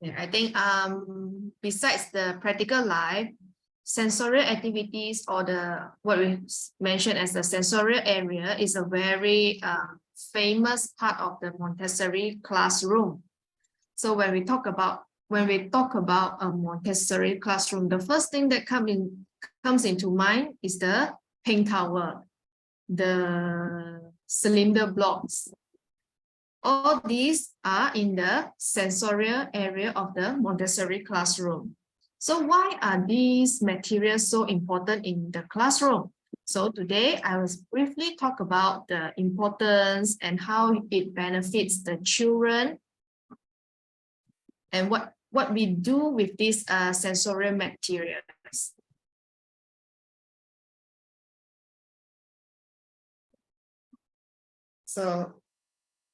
Yeah, I think besides the practical life, sensorial activities or the what we mentioned as the sensorial area is a very famous part of the Montessori classroom. So when we talk about a Montessori classroom, the first thing that comes into mind is the pink tower, the cylinder blocks. All these are in the sensorial area of the Montessori classroom. So why are these materials so important in the classroom? So today I will briefly talk about the importance and how it benefits the children and what we do with these sensorial materials. So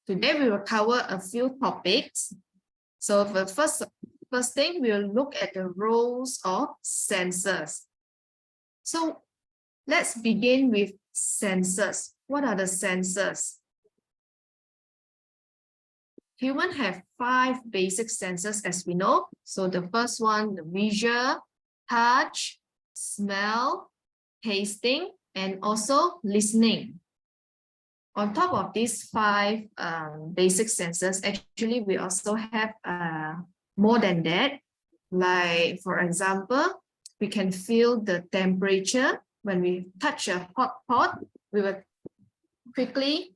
today we will cover a few topics. So the first thing, we'll look at the roles of sensors. So let's begin with sensors. What are the sensors? Humans have 5 basic senses, as we know. So the first one, the visual, touch, smell, tasting, and also listening. On top of these 5 basic senses, actually, we also have more than that. Like, for example, we can feel the temperature. When we touch a hot pot, we will quickly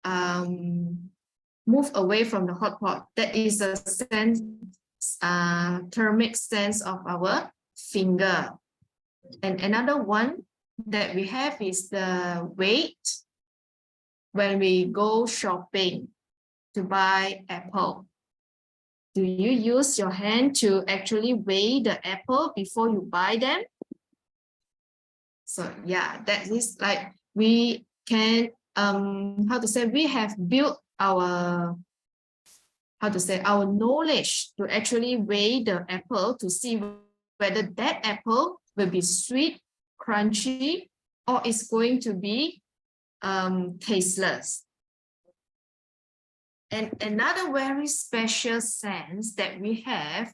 move away from the hot pot. That is a thermic sense of our finger. And another one that we have is the weight. When we go shopping to buy apple, do you use your hand to actually weigh the apple before you buy them? So yeah, that is like we can we have built our our knowledge to actually weigh the apple to see whether that apple will be sweet, crunchy, or it's going to be tasteless. And another very special sense that we have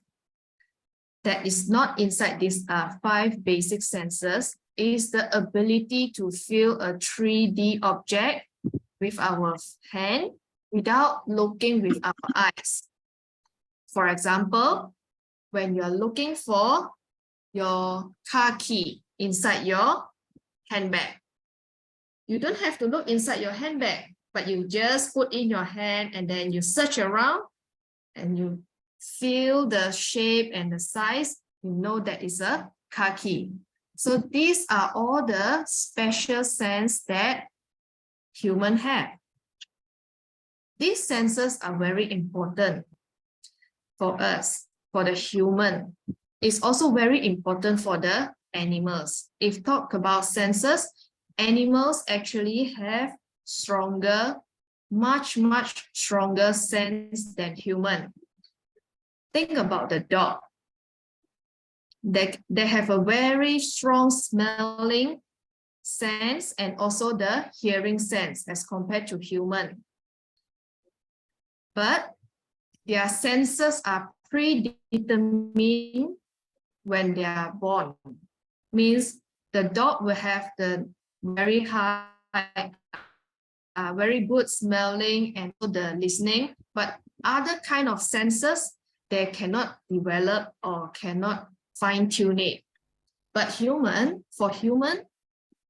that is not inside these 5 basic senses is the ability to feel a 3D object with our hand without looking with our eyes. For example, when you're looking for your car key inside your handbag, you don't have to look inside your handbag, but you just put in your hand and then you search around and you feel the shape and the size, you know that is a car key. So these are all the special sense that humans have. These senses are very important for us, for the human. It's also very important for the animals. If talk about senses, animals actually have stronger, much stronger sense than human. Think about the dog. They have a very strong smelling sense and also the hearing sense as compared to human. But their senses are predetermined when they are born. Means the dog will have the very high, very good smelling and the listening, but other kind of senses, they cannot develop or cannot fine-tune it. But for human,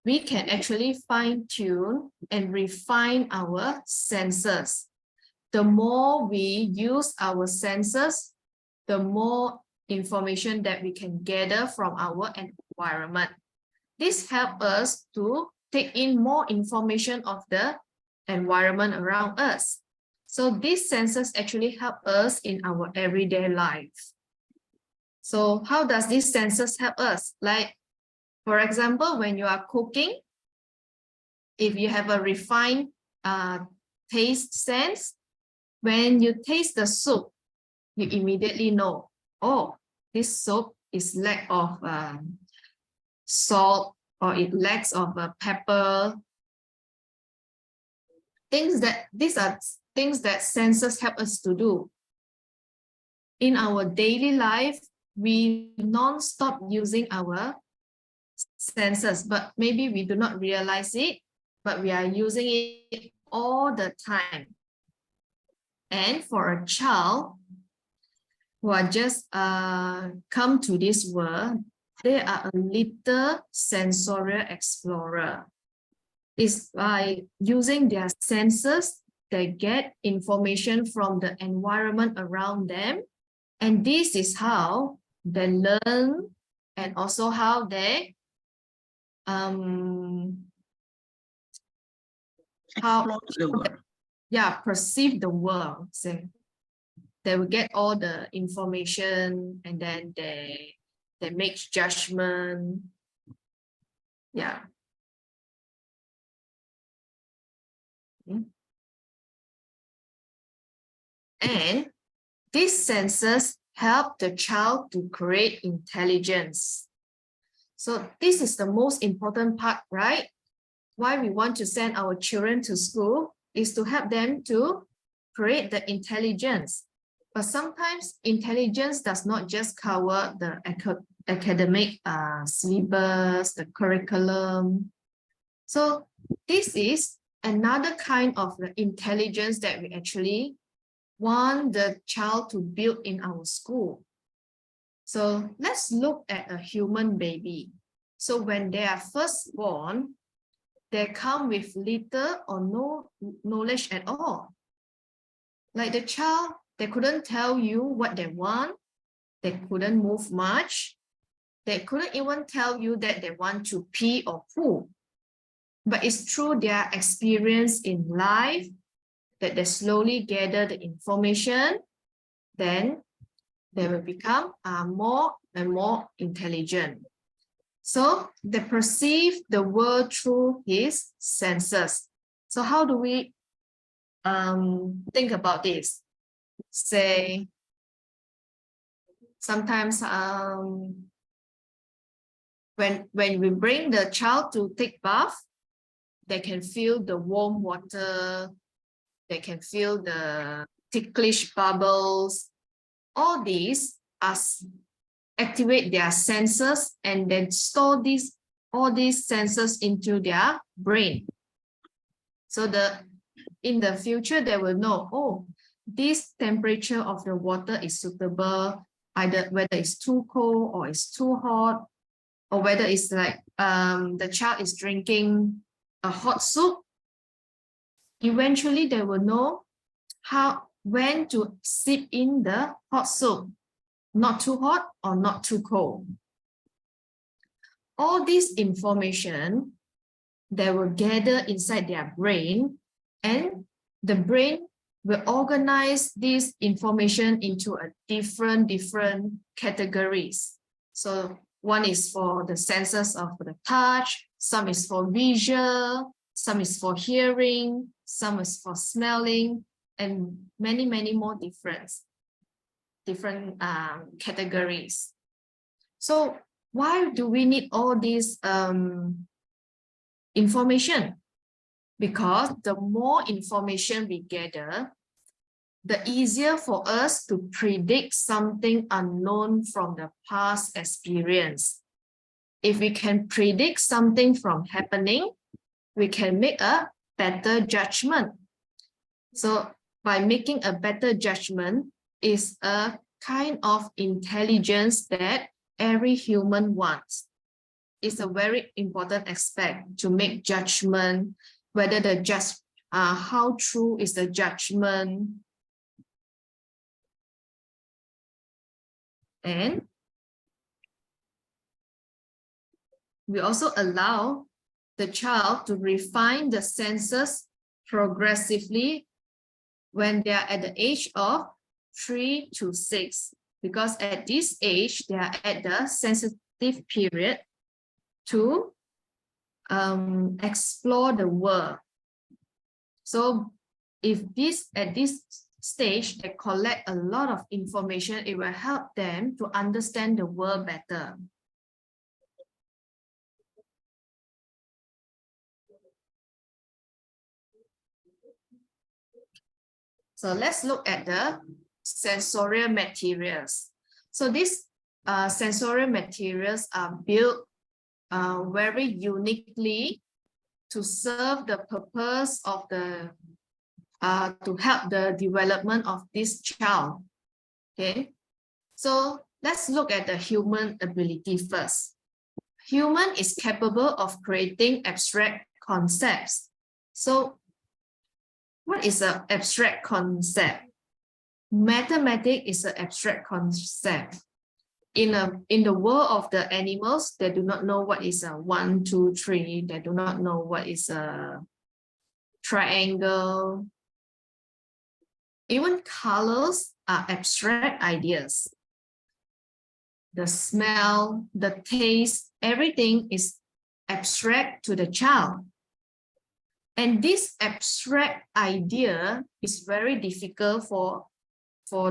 we can actually fine-tune and refine our senses. The more we use our senses, the more information that we can gather from our environment. This helps us to take in more information of the environment around us. So these senses actually help us in our everyday life. So how does these senses help us? Like, for example, when you are cooking, if you have a refined taste sense, when you taste the soup, you immediately know, oh, this soup is lack of salt or it lacks of pepper. These are things that senses help us to do. in our daily life, we non-stop using our senses, but maybe we do not realize it, but we are using it all the time. And for a child who are just come to this world, they are a little sensorial explorer. It's by using their senses, they get information from the environment around them. And this is how they learn and also how they perceive the world. So they will get all the information and then they make judgment. Yeah. And these senses help the child to create intelligence. So this is the most important part, right? Why we want to send our children to school is to help them to create the intelligence. But sometimes intelligence does not just cover the academic syllabus, the curriculum. So this is another kind of the intelligence that we actually want the child to build in our school. So let's look at a human baby. So when they are first born, they come with little or no knowledge at all. Like the child, they couldn't tell you what they want. They couldn't move much. They couldn't even tell you that they want to pee or poo. But it's through their experience in life that they slowly gather the information. Then they will become more and more intelligent. So they perceive the world through his senses. So how do we think about this? Say, sometimes when we bring the child to take bath, they can feel the warm water, they can feel the ticklish bubbles. All these activate their senses and then store all these senses into their brain. So in the future, they will know, oh, this temperature of the water is suitable, either whether it's too cold or it's too hot, or whether it's like the child is drinking a hot soup. Eventually, they will know when to sip in the hot soup, not too hot or not too cold. All this information, they will gather inside their brain, and the brain will organize this information into a different categories. So one is for the senses of the touch, some is for visual, some is for hearing, some is for smelling, and many more different categories. So why do we need all this information? Because the more information we gather, the easier for us to predict something unknown from the past experience. If we can predict something from happening, we can make a better judgment. So by making a better judgment is a kind of intelligence that every human wants. It's a very important aspect to make judgment, whether how true is the judgment. And we also allow the child to refine the senses progressively when they are at the age of 3 to 6, because at this age, they are at the sensitive period to explore the world. So if at this stage, they collect a lot of information, it will help them to understand the world better. So let's look at the sensorial materials. So these sensorial materials are built very uniquely to serve the purpose of the to help the development of this child. Okay, so let's look at the human ability first. Human is capable of creating abstract concepts. So what is an abstract concept? Mathematics is an abstract concept. In the world of the animals, they do not know what is a 1, 2, 3. They do not know what is a triangle. Even colors are abstract ideas. The smell, the taste, everything is abstract to the child. And this abstract idea is very difficult for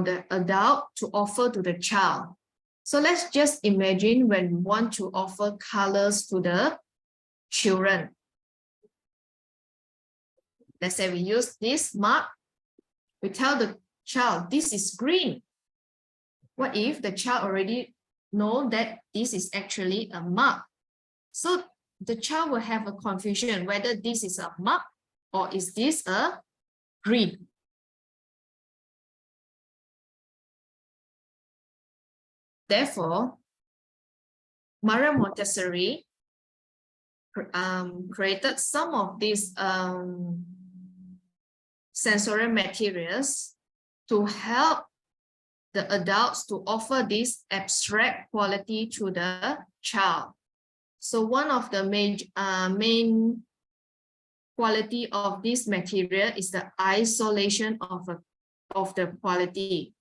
the adult to offer to the child. So let's just imagine when we want to offer colors to the children. Let's say we use this mark. We tell the child, this is green. What if the child already know that this is actually a mark? So the child will have a confusion whether this is a mark or is this a green. Therefore, Maria Montessori created some of these sensorial materials to help the adults to offer this abstract quality to the child. So one of the main quality of this material is the isolation of the quality.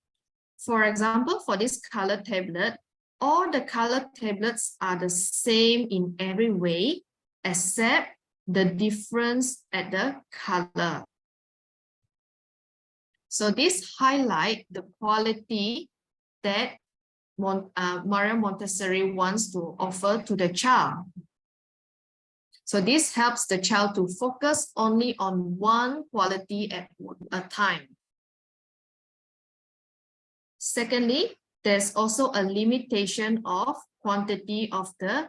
For example, for this color tablet, all the color tablets are the same in every way, except the difference at the color. So this highlights the quality that Maria Montessori wants to offer to the child. So this helps the child to focus only on one quality at a time. Secondly, there's also a limitation of quantity of the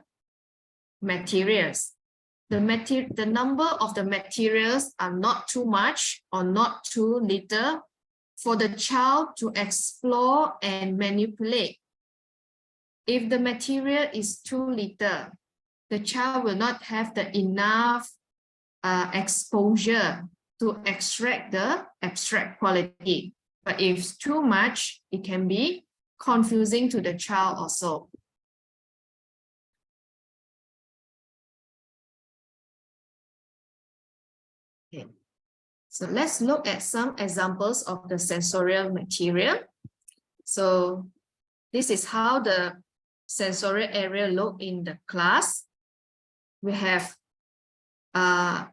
materials. The number of the materials are not too much or not too little for the child to explore and manipulate. If the material is too little, the child will not have the enough exposure to extract the abstract quality. But if it's too much, it can be confusing to the child also. Okay. So let's look at some examples of the sensorial material. So this is how the sensorial area look in the class. We have, I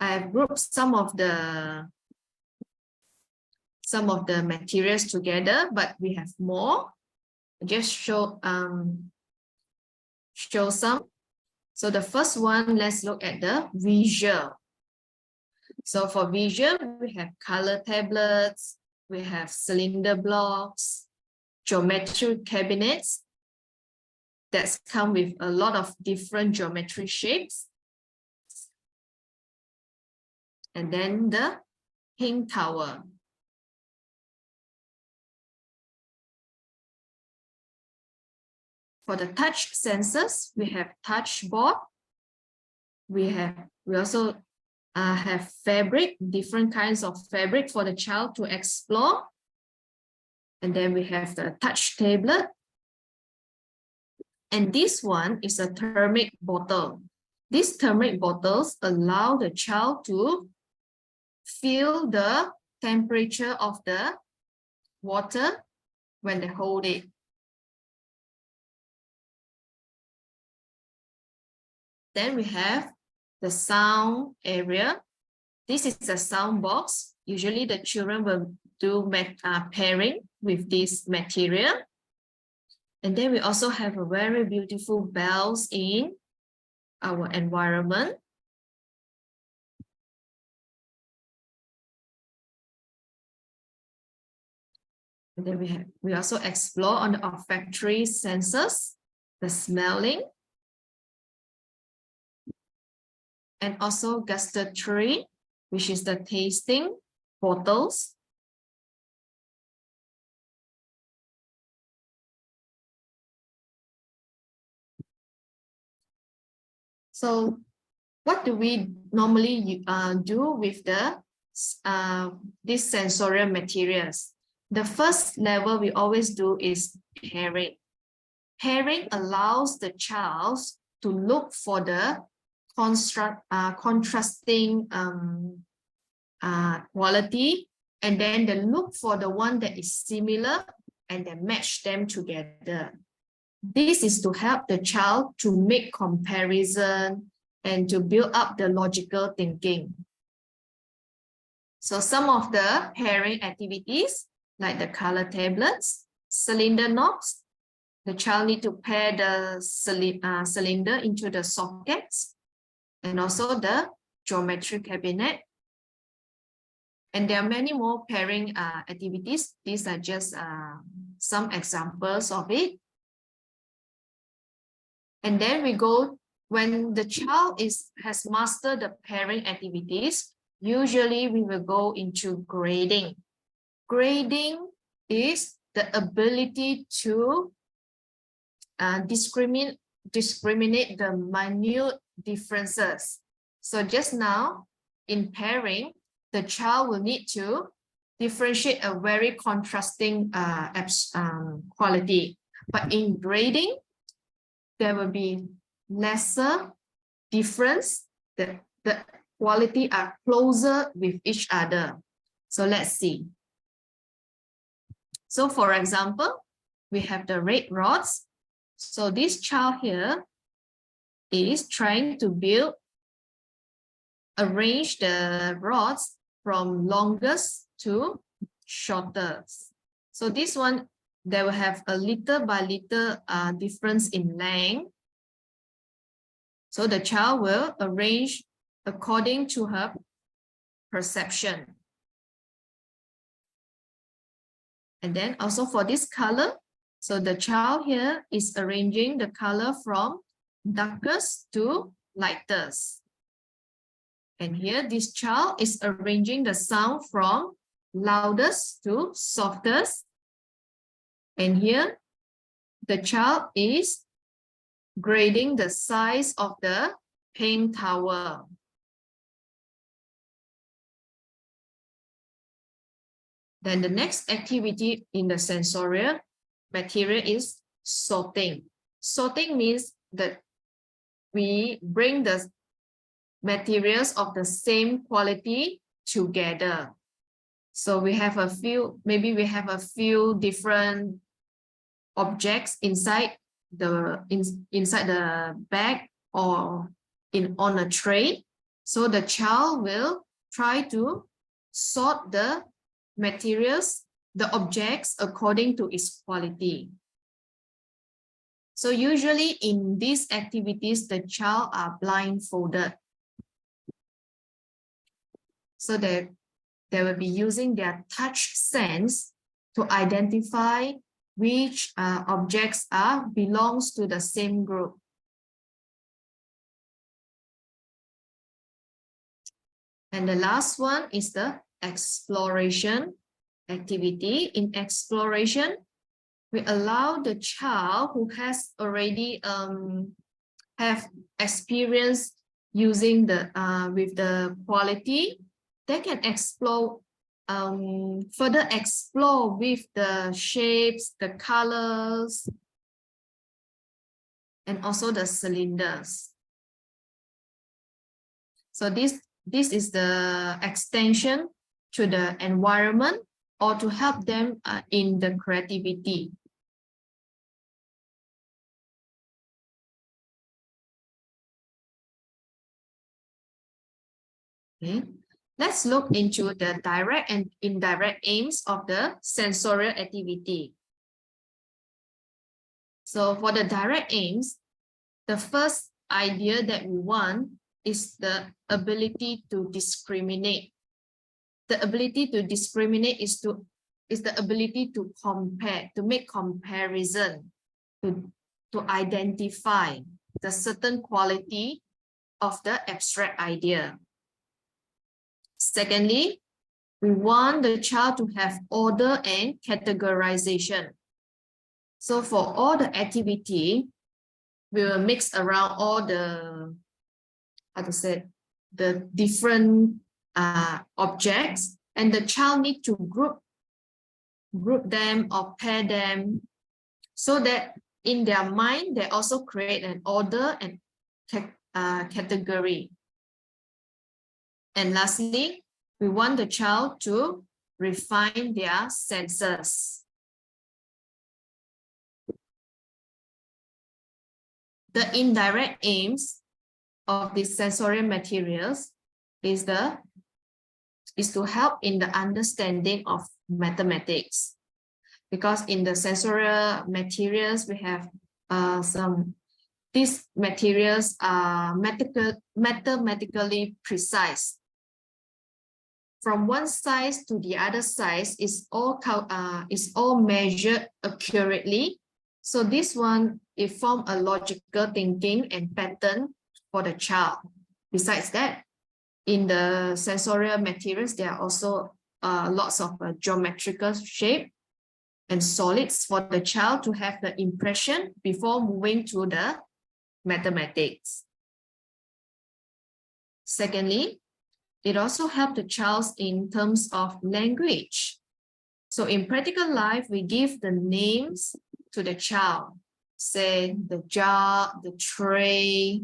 have grouped some of the materials together, but we have more. Just show some. So the first one, let's look at the visual. So for visual, we have color tablets, we have cylinder blocks, geometry cabinets that come with a lot of different geometry shapes. And then the pink tower. For the touch sensors, we have touch board. We also have fabric, different kinds of fabric for the child to explore. And then we have the touch tablet. And this one is a thermic bottle. These thermic bottles allow the child to feel the temperature of the water when they hold it. Then we have the sound area. This is a sound box. Usually the children will do pairing with this material. And then we also have a very beautiful bells in our environment. And then we also explore on the olfactory senses, the smelling, and also gustatory, which is the tasting, bottles. So what do we normally do with these sensorial materials? The first level we always do is pairing. Pairing allows the child to look for the contrasting quality, and then they look for the one that is similar and then match them together. This is to help the child to make comparison and to build up the logical thinking. So some of the pairing activities, like the color tablets, cylinder knobs, the child need to pair the cylinder into the sockets, and also the geometry cabinet. And there are many more pairing activities. These are just some examples of it. And then we go, when the child has mastered the pairing activities, usually we will go into grading. Grading is the ability to discriminate the minute differences. So just now in pairing, the child will need to differentiate a very contrasting quality. But in grading, there will be lesser difference. The quality are closer with each other. So let's see. So for example, we have the red rods. So this child here is trying to arrange the rods from longest to shortest. So this one, they will have a little by little difference in length. So the child will arrange according to her perception. And then also for this color, so the child here is arranging the color from darkest to lightest. And here this child is arranging the sound from loudest to softest. And here the child is grading the size of the paint towel. Then the next activity in the sensorial material is sorting. Sorting means that we bring the materials of the same quality together. So we have a few, maybe we have a few different objects inside the bag or on a tray. So the child will try to sort the materials, the objects according to its quality. So usually in these activities, the child are blindfolded. So they will be using their touch sense to identify which objects belongs to the same group. And the last one is the exploration activity. In exploration, we allow the child who has already have experience using with the quality, they can explore, further explore with the shapes, the colors, and also the cylinders. So this is the extension to the environment or to help them in the creativity. Okay, let's look into the direct and indirect aims of the sensorial activity. So for the direct aims, the first idea that we want is the ability to discriminate. The ability to discriminate is to is the ability to compare, to make comparison, to identify the certain quality of the abstract idea. Secondly, we want the child to have order and categorization. So for all the activity, we will mix around all the, how to say, the different objects, and the child need to group them or pair them so that in their mind, they also create an order and category. And lastly, we want the child to refine their senses. The indirect aims of these sensorial materials is to help in the understanding of mathematics. Because in the sensorial materials, we have these materials are mathematically precise. From one size to the other size is all measured accurately. So this one, it forms a logical thinking and pattern for the child. Besides that, in the sensorial materials, there are also lots of geometrical shape and solids for the child to have the impression before moving to the mathematics. Secondly, it also helps the child in terms of language. So in practical life, we give the names to the child, say the jar, the tray,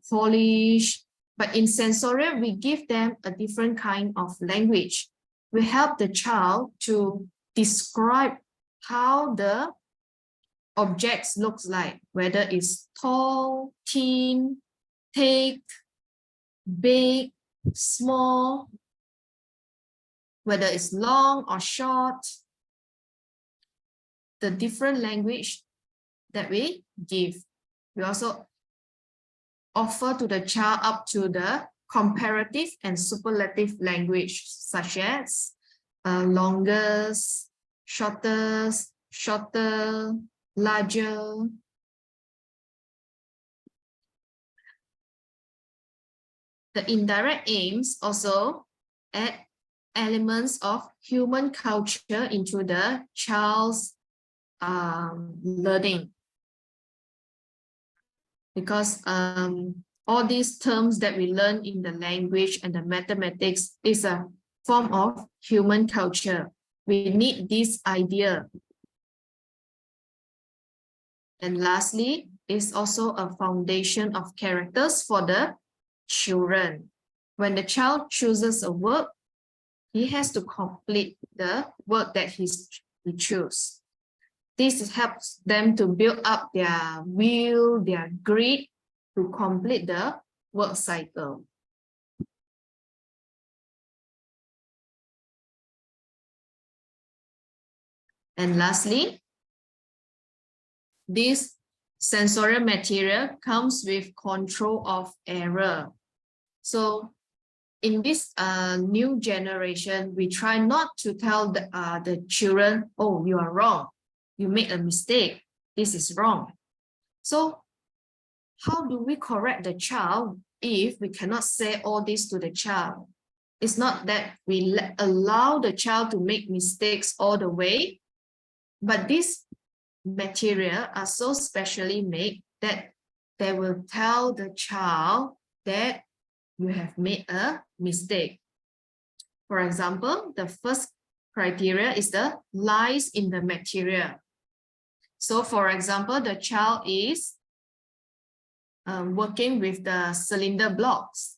polish. But in sensorial, we give them a different kind of language. We help the child to describe how the objects looks like, whether it's tall, thin, thick, big, small, whether it's long or short, the different language that we give. We also offer to the child up to the comparative and superlative language, such as longest, shortest, shorter, larger. The indirect aims also add elements of human culture into the child's learning. Because all these terms that we learn in the language and the mathematics is a form of human culture. We need this idea. And lastly, is also a foundation of characters for the children. When the child chooses a work, he has to complete the work that he chooses. This helps them to build up their will, their grit to complete the work cycle. And lastly, this sensorial material comes with control of error. So in this new generation, we try not to tell the children, oh, you are wrong. You made a mistake. This is wrong. So how do we correct the child if we cannot say all this to the child? It's not that we allow the child to make mistakes all the way, but these material are so specially made that they will tell the child that you have made a mistake. For example, the first criteria is the lies in the material. So for example, the child is working with the cylinder blocks.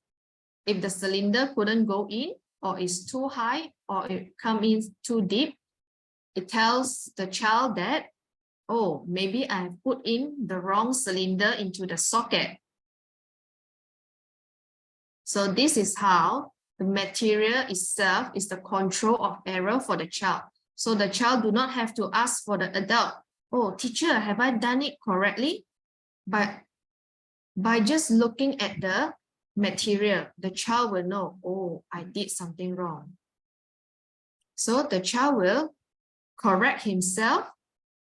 If the cylinder couldn't go in, or is too high, or it comes in too deep, it tells the child that, oh, maybe I have put in the wrong cylinder into the socket. So this is how the material itself is the control of error for the child. So the child do not have to ask for the adult, oh, teacher, have I done it correctly? But by just looking at the material, the child will know, oh, I did something wrong. So the child will correct himself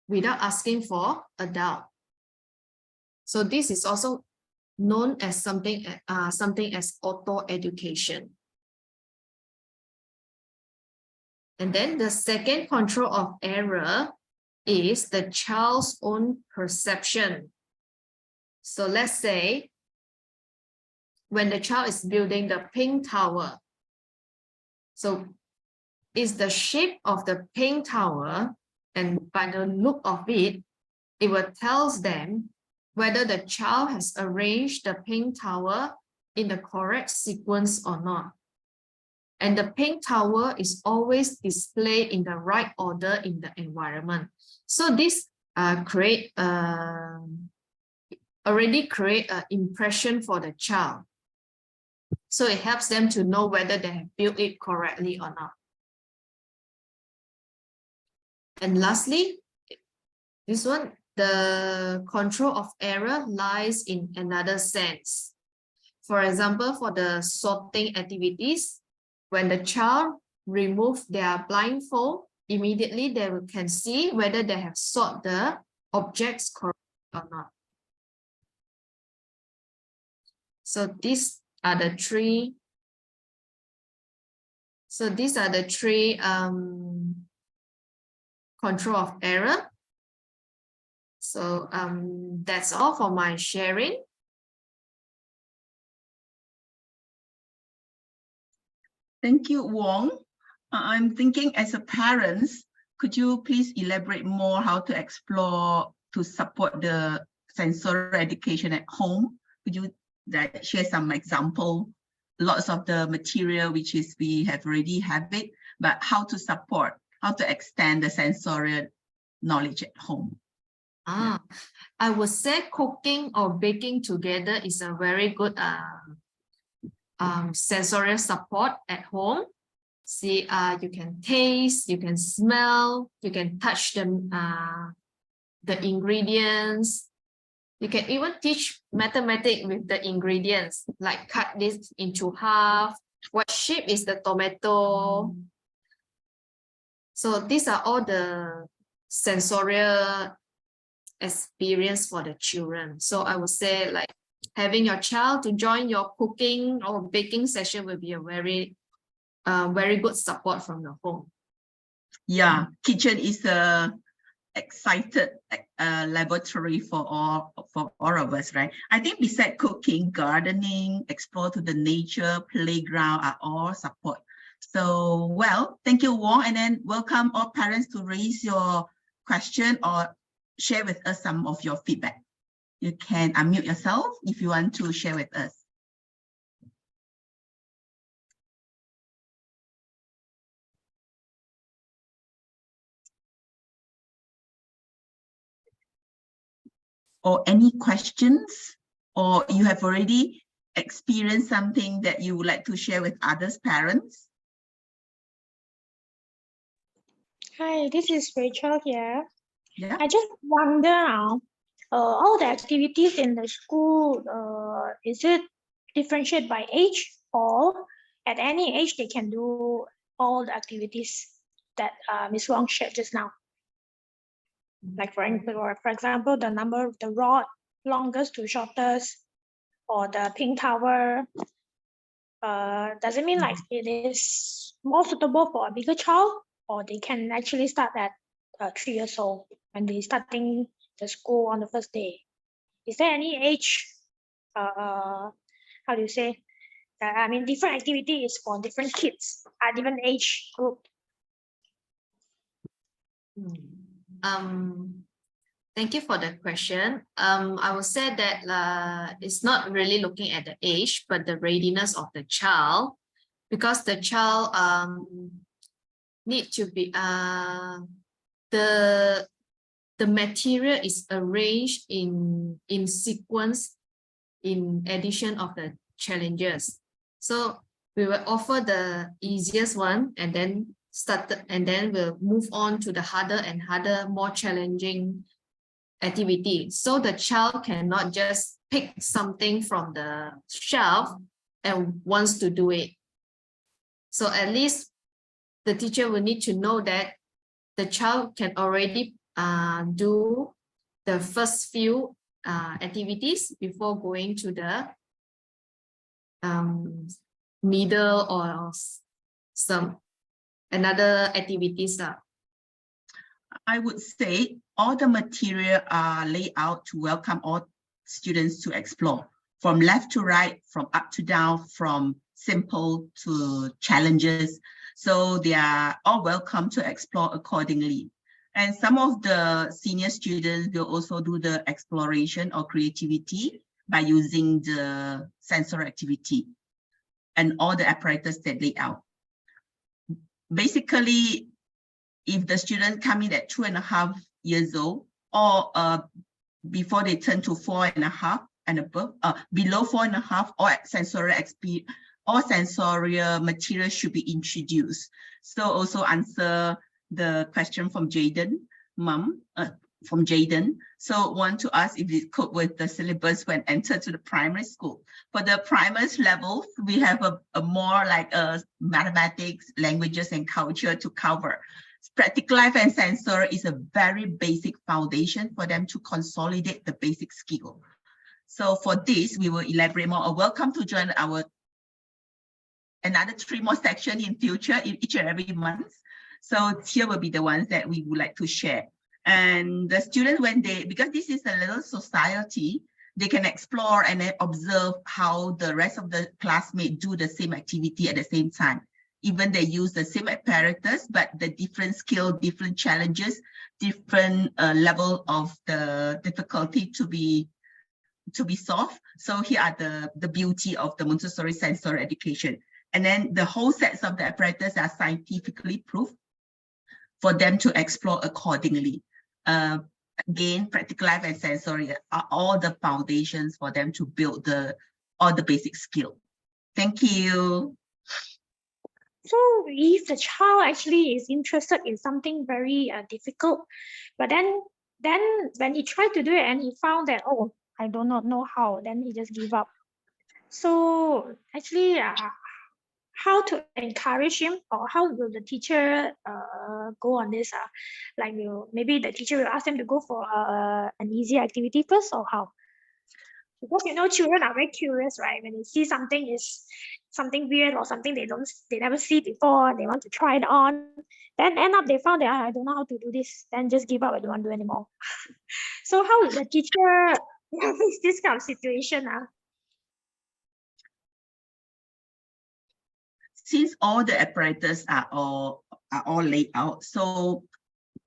without asking for a doubt. So this is also known as something as auto-education. And then the second control of error is the child's own perception. So let's say when the child is building the pink tower, so is the shape of the pink tower, and by the look of it, it will tell them whether the child has arranged the pink tower in the correct sequence or not. And the pink tower is always displayed in the right order in the environment. So this already create an impression for the child. So it helps them to know whether they have built it correctly or not. And lastly, this one, the control of error lies in another sense. For example, for the sorting activities, when the child removes their blindfold, immediately they can see whether they have sorted the objects correctly or not. So these are the three. So these are the three control of error. So that's all for my sharing. Thank you, Wong. I'm thinking as a parent, could you please elaborate more how to explore to support the sensory education at home? Could you share some example? Lots of the material which is we have already have it, but how to support, how to extend the sensory knowledge at home? I would say cooking or baking together is a very good sensory support at home. See, you can taste, you can smell, you can touch the ingredients. You can even teach mathematics with the ingredients, like cut this into half. What shape is the tomato? So these are all the sensorial experience for the children. So I would say like having your child to join your cooking or baking session will be a very good support from the home. Yeah, kitchen is a excited laboratory for all of us, right? I think besides cooking, gardening, explore to the nature, playground are all support. So, well, thank you, Wong, and then welcome all parents to raise your question or share with us some of your feedback. You can unmute yourself if you want to share with us. Or any questions, or you have already experienced something that you would like to share with others parents? Hi, this is Rachel here. Yeah. I just wonder now, all the activities in the school, is it differentiated by age, or at any age they can do all the activities that Ms. Wong shared just now? Like for example, the number of the rod, longest to shortest, or the pink tower. Does it mean like it is more suitable for a bigger child, or they can actually start at 3 years old when they starting the school on the first day? Is there any age, how do you say? I mean, different activities for different kids at different age group. Thank you for the question. I would say that it's not really looking at the age, but the readiness of the child, because the child need to be the material is arranged in sequence in addition of the challenges. So we will offer the easiest one and then we'll move on to the harder and harder, more challenging activity. So the child cannot just pick something from the shelf and wants to do it. So at least the teacher will need to know that the child can already do the first few activities before going to the middle or some another activities. I would say all the material are laid out to welcome all students to explore, from left to right, from up to down, from simple to challenges. So they are all welcome to explore accordingly. And some of the senior students will also do the exploration or creativity by using the sensorial activity and all the apparatus that lay out. Basically, if the student come in at 2.5 years old, or before they turn to 4.5 and above, below 4.5, or sensorial experience, or sensorial material should be introduced. So also answer the question from Jaden, from Jaden. So want to ask if it cope with the syllabus when entered to the primary school. For the primary level, we have a more like mathematics, languages, and culture to cover. Practical life and sensory is a very basic foundation for them to consolidate the basic skill. So for this, we will elaborate more. Welcome to join our another 3 more sections in future, in each and every month. So here will be the ones that we would like to share. And the students, when they, because this is a little society, they can explore and then observe how the rest of the classmates do the same activity at the same time. Even they use the same apparatus, but the different skill, different challenges, different level of the difficulty to be solved. So here are the beauty of the Montessori sensory education. And then the whole sets of the apparatus are scientifically proved for them to explore accordingly. Again, practical life and sensory are all the foundations for them to build all the basic skill. Thank you. So if the child actually is interested in something very difficult, but then when he tried to do it and he found that, oh, I do not know how, then he just give up. So actually, how to encourage him, or how will the teacher go on this? Like maybe the teacher will ask them to go for an easy activity first, or how? Because children are very curious, right? When they see something is something weird or something they never see before, they want to try it on. Then end up they found that I don't know how to do this. Then just give up. I don't want to do anymore. So how is the teacher face this kind of situation? Since all the apparatus are all laid out, so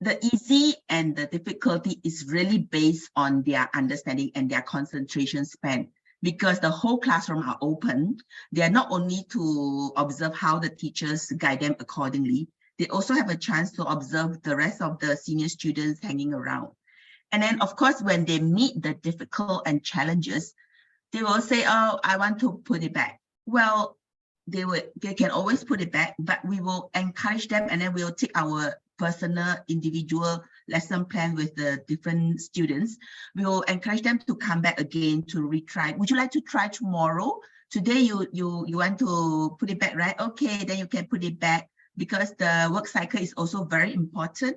the easy and the difficulty is really based on their understanding and their concentration span, because the whole classroom are open. They are not only to observe how the teachers guide them accordingly, they also have a chance to observe the rest of the senior students hanging around. And then of course, when they meet the difficult and challenges, they will say, oh, I want to put it back. Well, they can always put it back, but we will encourage them, and then we'll take our personal individual lesson plan with the different students. We will encourage them to come back again to retry. Would you like to try tomorrow? Today you want to put it back, right? Okay, then you can put it back, because the work cycle is also very important.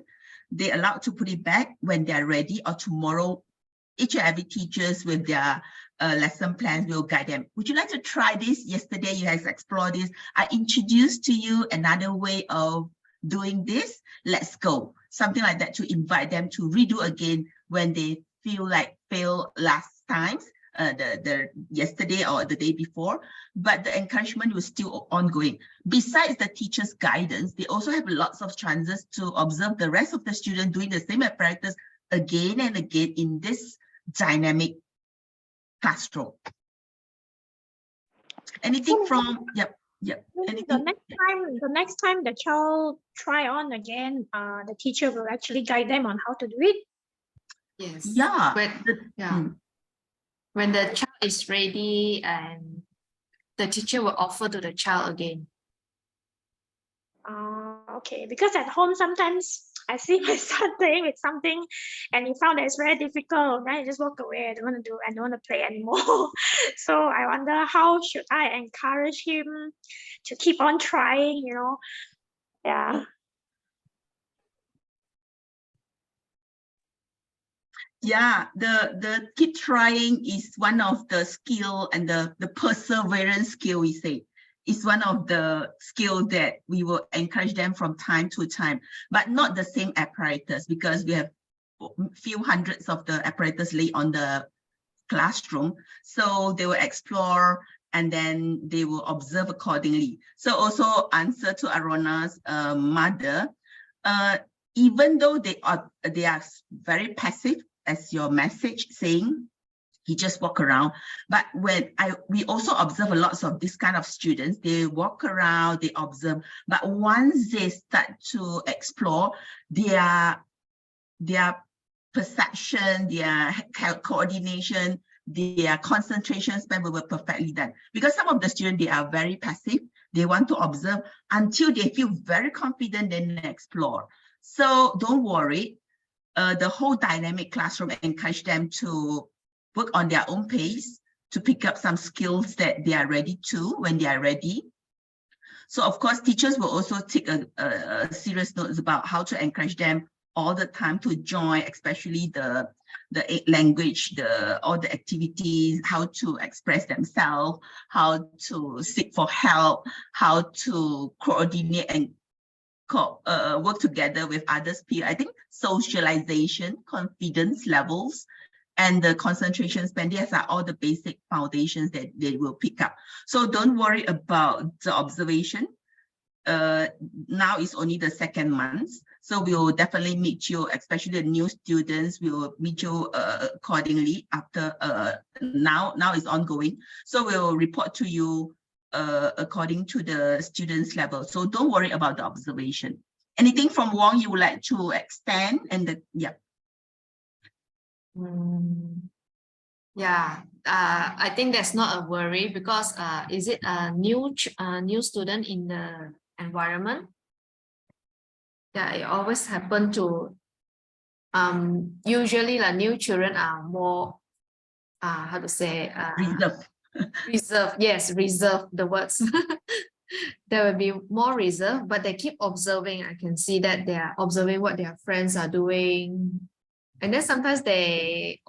They're allowed to put it back when they're ready, or tomorrow each and every teachers with their lesson plans will guide them. Would you like to try this? Yesterday you guys explored this. I introduced to you another way of doing this. Let's go. Something like that, to invite them to redo again when they feel like failed last times, the yesterday or the day before. But the encouragement was still ongoing. Besides the teacher's guidance, they also have lots of chances to observe the rest of the students doing the same apparatus again and again in this dynamic classroom. Anything from, yep. Anything? The next time the child try on again, the teacher will actually guide them on how to do it. Yes. Yeah. When the child is ready, and the teacher will offer to the child again. Okay, because at home sometimes I see my son playing with something and he found that it's very difficult, then I just walk away. I don't want to play anymore. So I wonder, how should I encourage him to keep on trying, Yeah. Yeah, the keep trying is one of the skill, and the perseverance skill, we say, is one of the skill that we will encourage them from time to time, but not the same apparatus, because we have few hundreds of the apparatus laid on the classroom. So they will explore and then they will observe accordingly. So also answer to Arona's mother, even though they are very passive, as your message saying, he just walk around. But we also observe a lot of this kind of students, they walk around, they observe, but once they start to explore, their perception, their coordination, their concentration span will be perfectly done. Because some of the students, they are very passive, they want to observe until they feel very confident, then explore. So don't worry. The whole dynamic classroom encourage them to work on their own pace, to pick up some skills that they are ready to when they are ready. So of course, teachers will also take a serious notes about how to encourage them all the time to join, especially the language, all the activities, how to express themselves, how to seek for help, how to coordinate and work together with others peer. I think socialization, confidence levels, and the concentration span, these are all the basic foundations that they will pick up. So don't worry about the observation. Now is only the second month, so we will definitely meet you, especially the new students, we will meet you accordingly after now is ongoing. So we'll report to you according to the students level. So don't worry about the observation. Anything from Wong you would like to extend? And Yeah, I think that's not a worry, because is it a new student in the environment? Yeah, it always happen to usually the new children are more how to say reserve. Reserve, yes, reserve the words. There will be more reserve, but they keep observing. I can see that they are observing what their friends are doing. And then sometimes they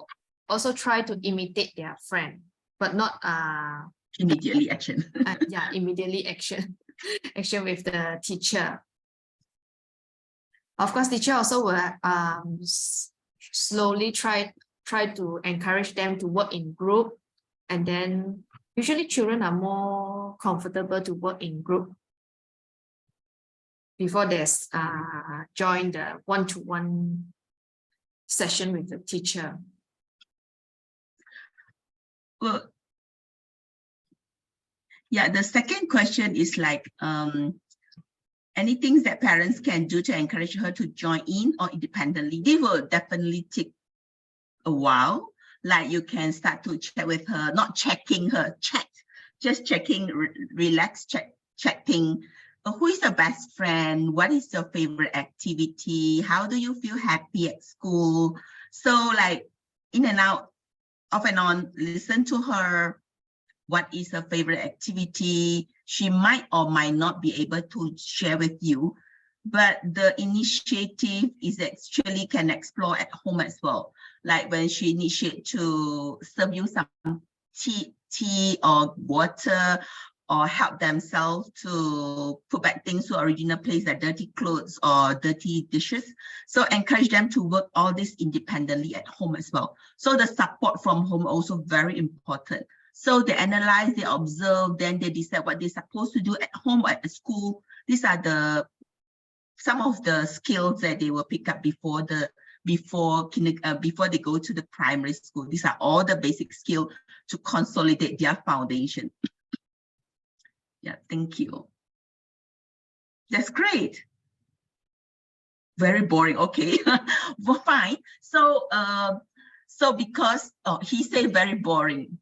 also try to imitate their friend, but not Immediately action. yeah, immediately action with the teacher. Of course, teacher also will slowly try to encourage them to work in group, and then usually children are more comfortable to work in group before they join the one-to-one session with the teacher. Well, yeah, the second question is like anything that parents can do to encourage her to join in or independently. They will definitely take a while. Like you can start to chat with her, not checking her, just checking, relax, chatting. Who is your best friend? What is your favorite activity? How do you feel happy at school? So like in and out, off and on, listen to her. What is her favorite activity? She might or might not be able to share with you, but the initiative is actually can explore at home as well. Like when she initiate to serve you some tea or water, or help themselves to put back things to original place, like dirty clothes or dirty dishes. So encourage them to work all this independently at home as well. So the support from home also very important. So they analyze, they observe, then they decide what they're supposed to do at home or at school. These are some of the skills that they will pick up before they go to the primary school. These are all the basic skills to consolidate their foundation. Yeah, thank you. That's great. Very boring. Okay, well, fine. So, because he said very boring.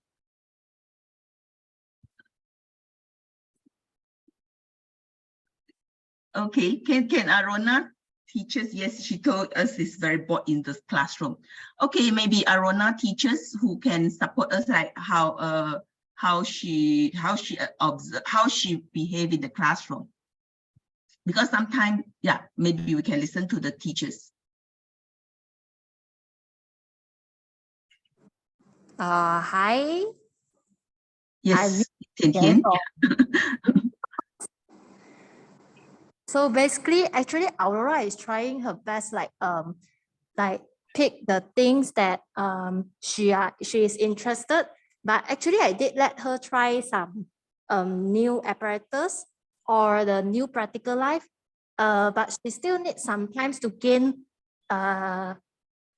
Okay, can Arona? Teachers, yes, she told us it's very bored in the classroom. Okay, maybe Arona teachers who can support us, like how she behave in the classroom. because sometimes, yeah, maybe we can listen to the teachers. Hi. Yes, Tian Tian. So basically, actually, Aurora is trying her best, like pick the things that she is interested. But actually, I did let her try some new apparatus or the new practical life. But she still needs some time to gain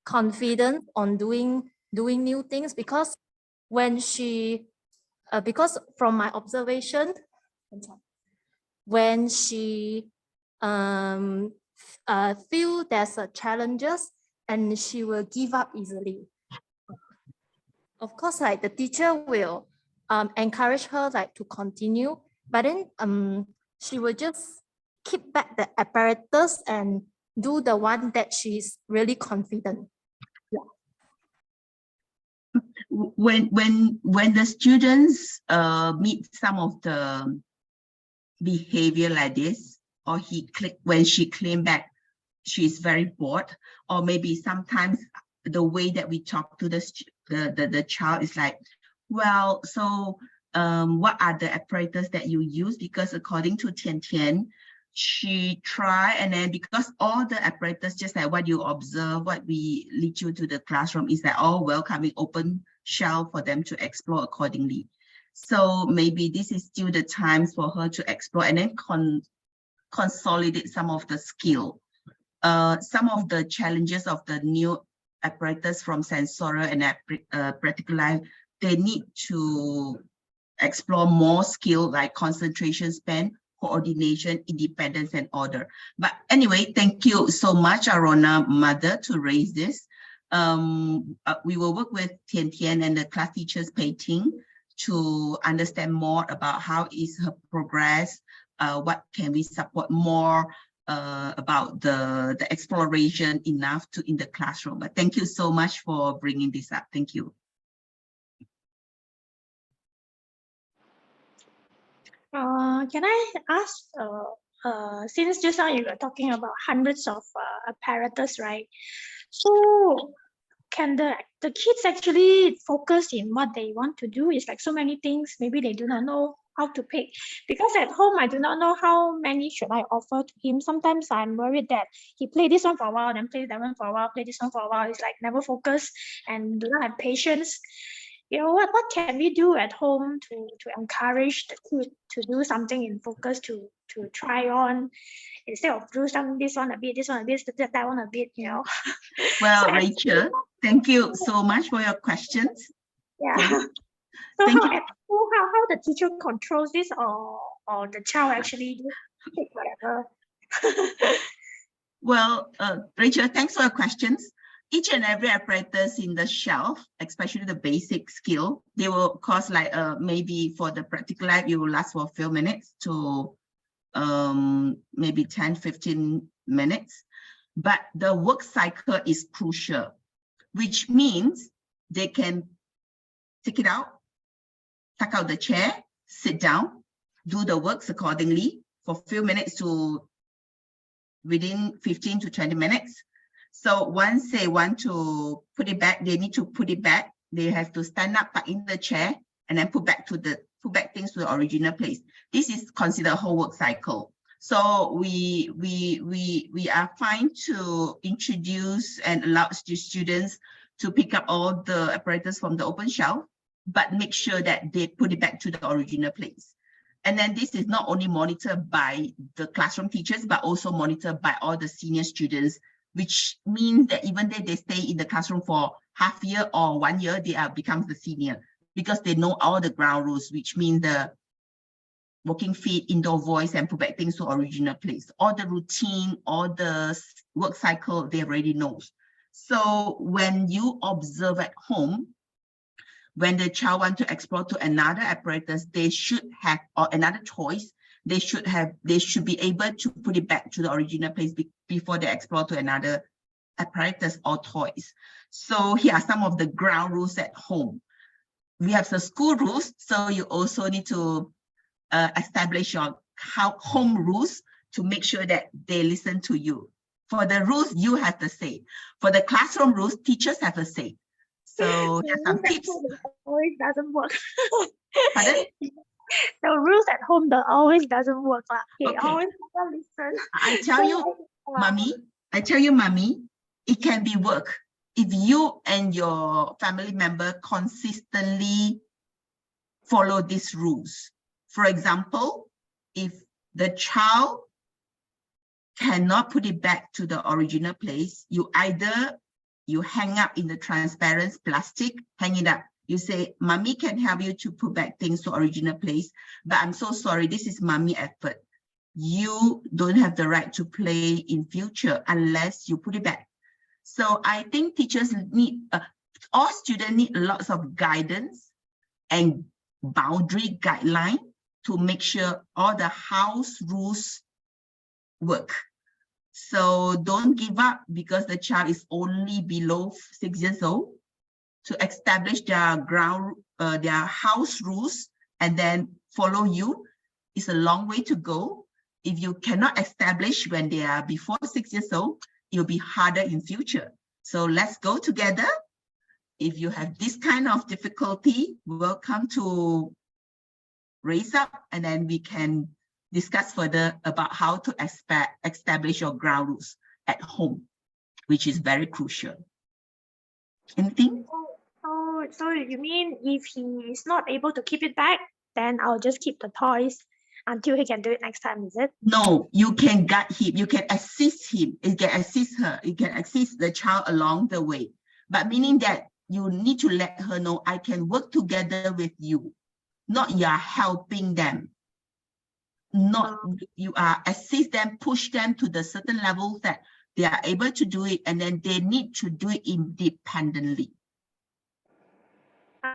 confidence on doing new things, because when she because from my observation, when she feel there's a challenges, and she will give up easily. Of course, like the teacher will encourage her like to continue, but then she will just keep back the apparatus and do the one that she's really confident. When the students meet some of the behavior like this, or when she claim back she's very bored, or maybe sometimes the way that we talk to the child is like, well, so what are the apparatus that you use? Because according to Tian Tian, she try, and then because all the apparatus, just like what you observe, what we lead you to the classroom, is that all welcoming open shelf for them to explore accordingly. So maybe this is still the time for her to explore and then consolidate some of the skill. Some of the challenges of the new apparatus from sensorial and practical life, they need to explore more skill like concentration span, coordination, independence, and order. But anyway, thank you so much, Arona mother, to raise this. We will work with Tian Tian and the class teachers Pei-Ting to understand more about how is her progress, what can we support more about the exploration enough to in the classroom. But thank you so much for bringing this up. Thank you. Can I ask, since just now you were talking about hundreds of apparatus, right? So can the kids actually focus in what they want to do? It's like so many things, maybe they do not know how to pick. Because at home, I do not know how many should I offer to him. Sometimes I'm worried that he play this one for a while, then play that one for a while, play this one for a while. It's like never focus and do not have patience. You know, what can we do at home to encourage the kid to do something in focus, to try on, instead of do this one a bit, this one a bit, that one a bit, you know? Well, So Rachel, thank you so much for your questions. yeah. Okay. So Thank how, you. how the teacher controls this, or the child actually pick whatever? Well, Rachel, thanks for your questions. Each and every apparatus in the shelf, especially the basic skill, they will cost like maybe for the practical life, it will last for a few minutes to maybe 10-15 minutes. But the work cycle is crucial, which means they can take it out, tuck out the chair, sit down, do the works accordingly for a few minutes to within 15 to 20 minutes. So once they want to put it back, they need to put it back. They have to stand up, tuck in the chair, and then put back things to the original place. This is considered a whole work cycle. So we are fine to introduce and allow students to pick up all the apparatus from the open shelf, but make sure that they put it back to the original place. And then this is not only monitored by the classroom teachers, but also monitored by all the senior students, which means that even though they stay in the classroom for half year or 1 year, they becomes the senior, because they know all the ground rules, which means the walking feet, indoor voice, and put back things to original place. All the routine, all the work cycle, they already know. So when you observe at home, when the child wants to explore to another apparatus, they should have, or another choice, they should be able to put it back to the original place before they explore to another apparatus or toys. So here are some of the ground rules at home. We have the school rules, so you also need to establish your home rules to make sure that they listen to you. For the rules, you have the say. For the classroom rules, teachers have a say. So The there's some rules at tips. home always doesn't work. Pardon? The rules at home always doesn't work. Okay, Okay. always never listen. I tell you, Mommy, it can be work. If you and your family member consistently follow these rules. For example, if the child cannot put it back to the original place, you hang up in the transparent plastic, hang it up. You say, Mommy can help you to put back things to original place, but I'm so sorry, this is Mommy effort. You don't have the right to play in future unless you put it back. So I think teachers need, all students need lots of guidance and boundary guideline to make sure all the house rules work. So don't give up because the child is only below 6 years old. To establish their their house rules and then follow you is a long way to go. If you cannot establish when they are before 6 years old, it will be harder in future. So let's go together. If you have this kind of difficulty, welcome to raise up, and then we can discuss further about how to establish your ground rules at home, which is very crucial. Anything? So you mean if he is not able to keep it back, then I'll just keep the toys until he can do it next time, is it? No, you can guide him, you can assist him, you can assist her, you can assist the child along the way. But meaning that you need to let her know, I can work together with you, not you are helping them. Not you are assist them, push them to the certain level that they are able to do it, and then they need to do it independently.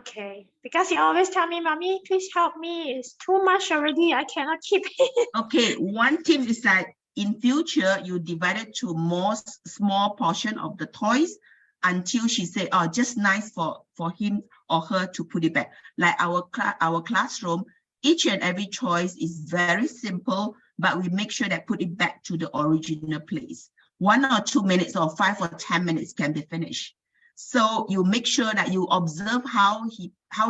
Okay, because he always tell me, Mommy, please help me. It's too much already. I cannot keep it. Okay, one tip is that in future, you divide it to more small portion of the toys until she say, oh, just nice for him or her to put it back. Like our classroom, each and every choice is very simple, but we make sure that put it back to the original place. 1 or 2 minutes or 5 or 10 minutes can be finished. So you make sure that you observe how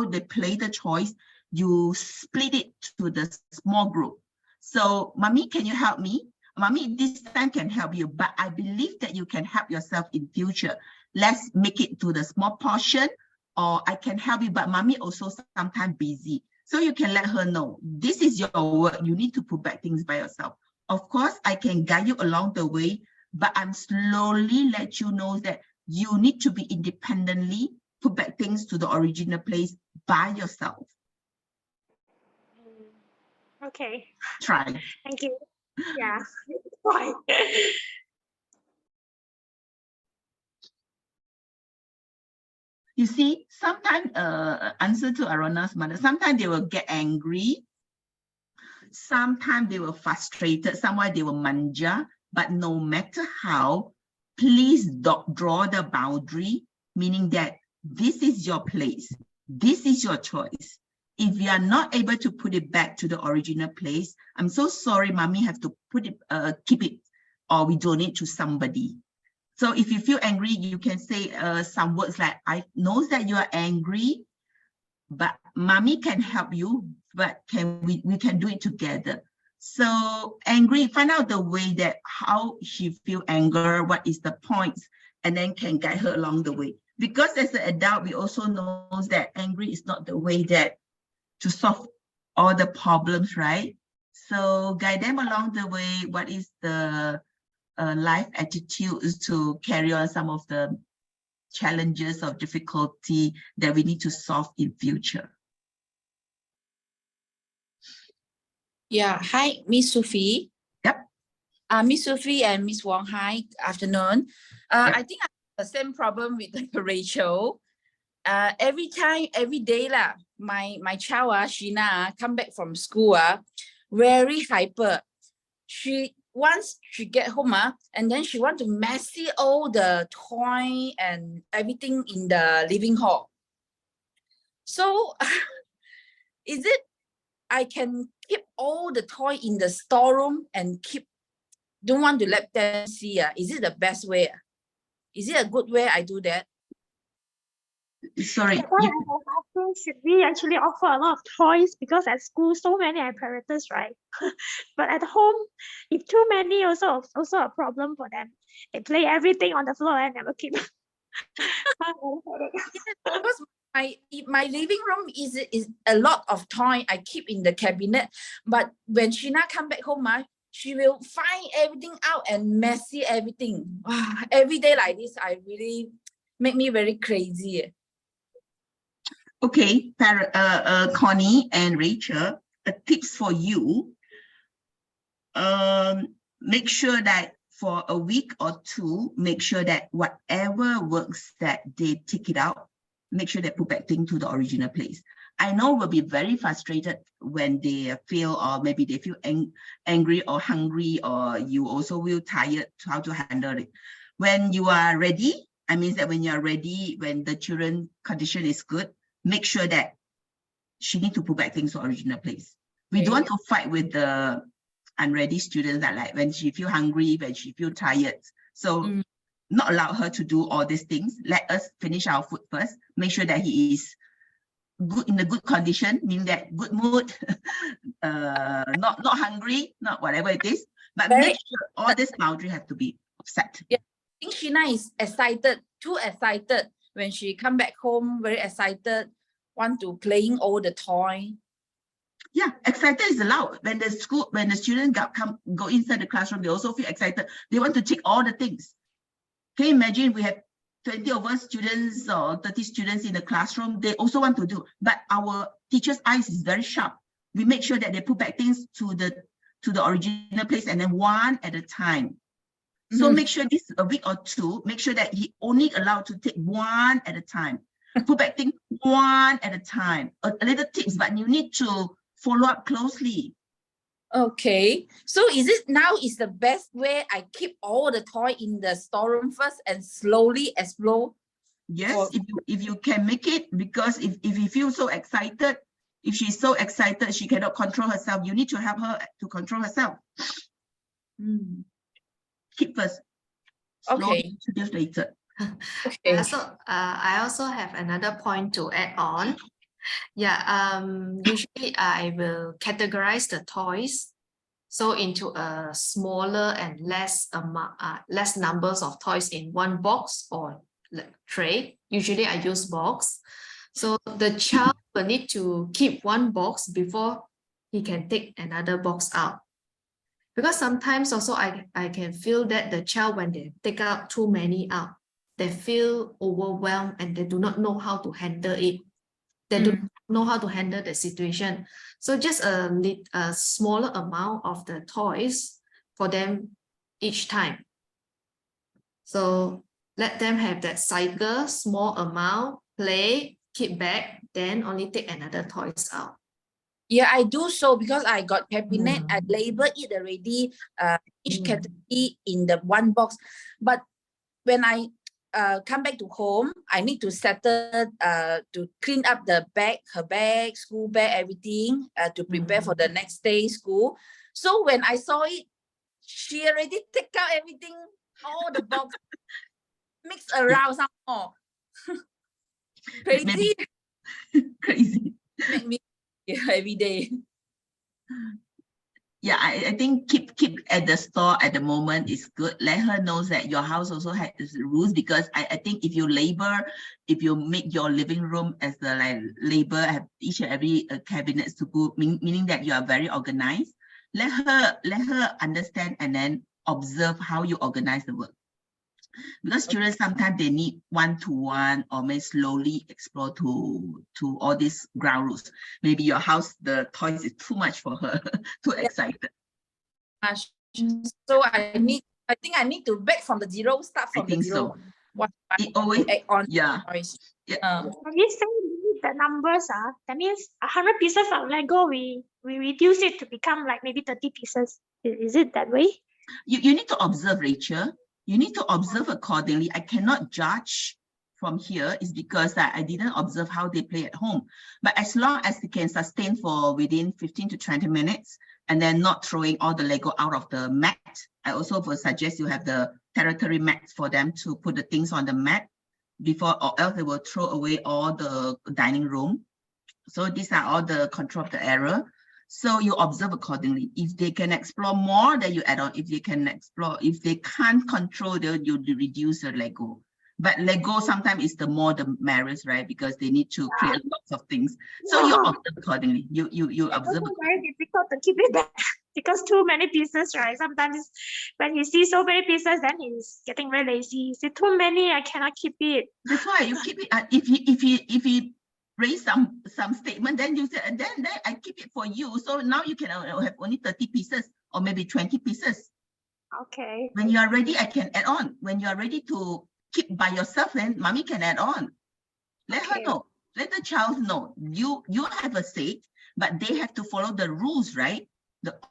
they play the choice. You split it to the small group. So, Mommy, can you help me? Mommy, this time can help you, but I believe that you can help yourself in future. Let's make it to the small portion, or I can help you, but Mommy also sometimes busy. So you can let her know, this is your work. You need to put back things by yourself. Of course, I can guide you along the way, but I'm slowly let you know that you need to be independently put back things to the original place by yourself. Okay. Try. Thank you. Yeah. Right. You see, sometimes answer to Arona's mother, sometimes they will get angry. Sometimes they were frustrated. Sometimes they were manja. But no matter how, please draw the boundary, meaning that this is your place. This is your choice. If you are not able to put it back to the original place, I'm so sorry, Mommy have to put it, keep it, or we donate to somebody. So if you feel angry, you can say some words like, I know that you are angry, but Mommy can help you, but we can do it together. So angry, find out the way that how she feel anger, what is the points, and then can guide her along the way. Because as an adult, we also know that angry is not the way that to solve all the problems, right? So guide them along the way. What is the life attitude to carry on some of the challenges or difficulty that we need to solve in future? Yeah, hi, Miss Sophie. Yep. Miss Sophie and Miss Wong, hi, afternoon. Yep. I think I have the same problem with Rachel. Every time, every day, my child, Sheena, come back from school, very hyper. Once she get home, and then she want to messy all the toy and everything in the living hall. So, is it I can keep all the toy in the storeroom and keep don't want to let them see. Is it the best way? Is it a good way I do that? Sorry. That's why I was asking, should we actually offer a lot of toys? Because at school, so many apparatus, right? But at home, if too many, also a problem for them. They play everything on the floor and never keep. Because my living room is a lot of toy I keep in the cabinet. But when Sheena come back home, she will find everything out and messy everything. Every day like this, I really make me very crazy. Okay, Connie and Rachel, tips for you. Make sure that for a week or two, make sure that whatever works that they take it out, make sure they put back things to the original place. I know will be very frustrated when they feel, or maybe they feel angry or hungry, or you also will tired how to handle it. When you are ready, I mean that when you are ready, when the children condition is good, make sure that she need to put back things to original place. We don't want to fight with the unready students that like when she feel hungry, when she feel tired. So not allow her to do all these things. Let us finish our food first. Make sure that he is good in a good condition, meaning that good mood, not hungry, not whatever it is. But make sure all this boundary have to be set. Yeah, I think Sheena is excited, too excited. When she come back home, very excited, want to playing all the toy. Yeah, excited is allowed. When the students go inside the classroom, they also feel excited. They want to take all the things. Can you imagine we have 20 of us students or 30 students in the classroom? They also want to do, but our teacher's eyes is very sharp. We make sure that they put back things to the original place, and then one at a time. So make sure this a week or two, make sure that he only allowed to take one at a time. Put back things one at a time. A little tips, but you need to follow up closely. Okay, so is it now is the best way I keep all the toy in the storeroom first and slowly explore? Yes, if you can make it, because if you feel so excited, if she's so excited she cannot control herself, you need to help her to control herself. Keep first. Okay. Introduce later. Okay. So I also have another point to add on. Yeah, usually I will categorize the toys so into a smaller and less numbers of toys in one box or tray. Usually I use box. So the child will need to keep one box before he can take another box out. Because sometimes also I can feel that the child, when they take out too many out, they feel overwhelmed and they do not know how to handle it. They don't know how to handle the situation. So just a smaller amount of the toys for them each time. So let them have that cycle, small amount, play, keep back, then only take another toys out. Yeah, I do so because I got cabinet. I label it already, each category in the one box. But when I come back to home, I need to settle to clean up the bag, her bag, school bag, everything to prepare for the next day school. So when I saw it, she already take out everything, all the box, mix around some more. Crazy. Crazy. Make me every day. Yeah, I think keep at the store at the moment is good. Let her know that your house also has rules, because I think if you make your living room as the label, have each and every cabinets to put, meaning that you are very organized. Let her understand and then observe how you organize the work. Because children sometimes they need one-to-one or may slowly explore to all these ground rules. Maybe your house, the toys is too much for her, too excited. So I think I need to back from the zero, start from the zero. So. What it always add on? Yeah. When you say the numbers, that means 100 pieces of Lego, we reduce it to become like maybe 30 pieces. Is it that way? You need to observe, Rachel. You need to observe accordingly. I cannot judge from here, is because I didn't observe how they play at home. But as long as they can sustain for within 15 to 20 minutes, and then not throwing all the Lego out of the mat. I also would suggest you have the territory mats for them to put the things on the mat before, or else they will throw away all the dining room. So these are all the control of the error. So you observe accordingly. If they can explore more, then you add on. If they can explore, if they can't control, then you reduce the Lego. But Lego sometimes is the more the merrier, right? Because they need to create lots of things. So you observe accordingly. You observe. It's very difficult to keep it back because too many pieces, right? Sometimes when he sees so many pieces, then he's getting very lazy. He said, too many, I cannot keep it. That's why you keep it. If he raise some statement, then you say, then I keep it for you. So now you can have only 30 pieces or maybe 20 pieces. Okay. When you are ready, I can add on. When you are ready to keep by yourself, then mommy can add on. Let her know. Let the child know. You have a say, but they have to follow the rules, right?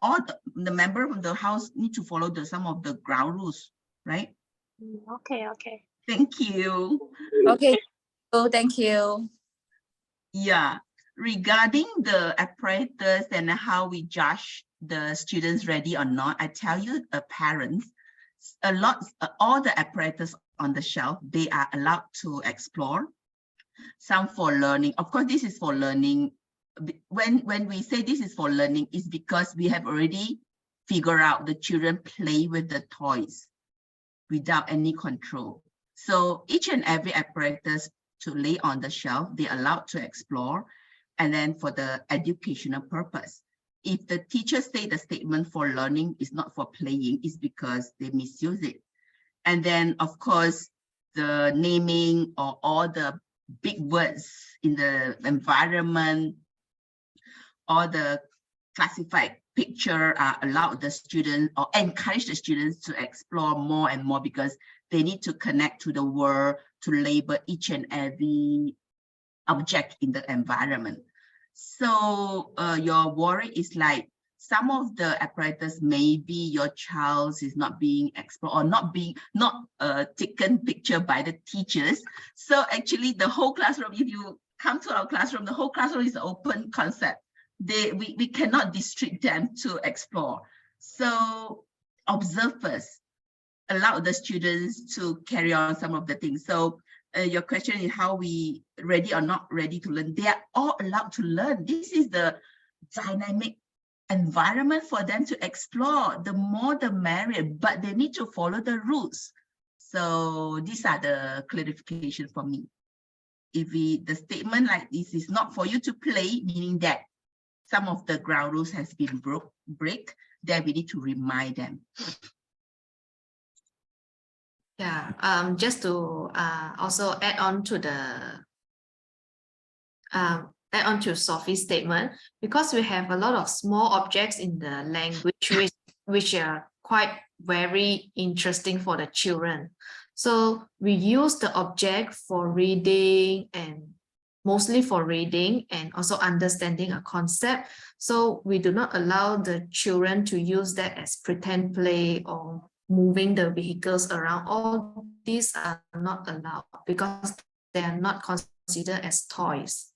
All the member of the house need to follow some of the ground rules, right? Okay. Okay. Thank you. Okay. Oh, thank you. Yeah, regarding the apparatus and how we judge the students ready or not, I tell you, parents, all the apparatus on the shelf, they are allowed to explore. Some for learning. Of course, this is for learning. When we say this is for learning, it's because we have already figured out the children play with the toys without any control. So each and every apparatus to lay on the shelf, they're allowed to explore, and then for the educational purpose. If the teacher say the statement for learning is not for playing, it's because they misuse it. And then, of course, the naming or all the big words in the environment, or the classified picture are allowed the students or encourage the students to explore more and more, because they need to connect to the world to label each and every object in the environment. So your worry is like some of the apparatus, maybe your child is not being explored or not taken picture by the teachers. So actually the whole classroom, if you come to our classroom, the whole classroom is an open concept. We cannot restrict them to explore. So observe first, allow the students to carry on some of the things. So your question is how we ready or not ready to learn. They are all allowed to learn. This is the dynamic environment for them to explore. The more the merrier, but they need to follow the rules. So these are the clarification for me. If the statement like this is not for you to play, meaning that some of the ground rules has been break, then we need to remind them. Yeah, just to also add on to Sophie's statement, because we have a lot of small objects in the language which are quite very interesting for the children. So we use the object for reading, and mostly for reading and also understanding a concept. So we do not allow the children to use that as pretend play or moving the vehicles around. All these are not allowed because they are not considered as toys.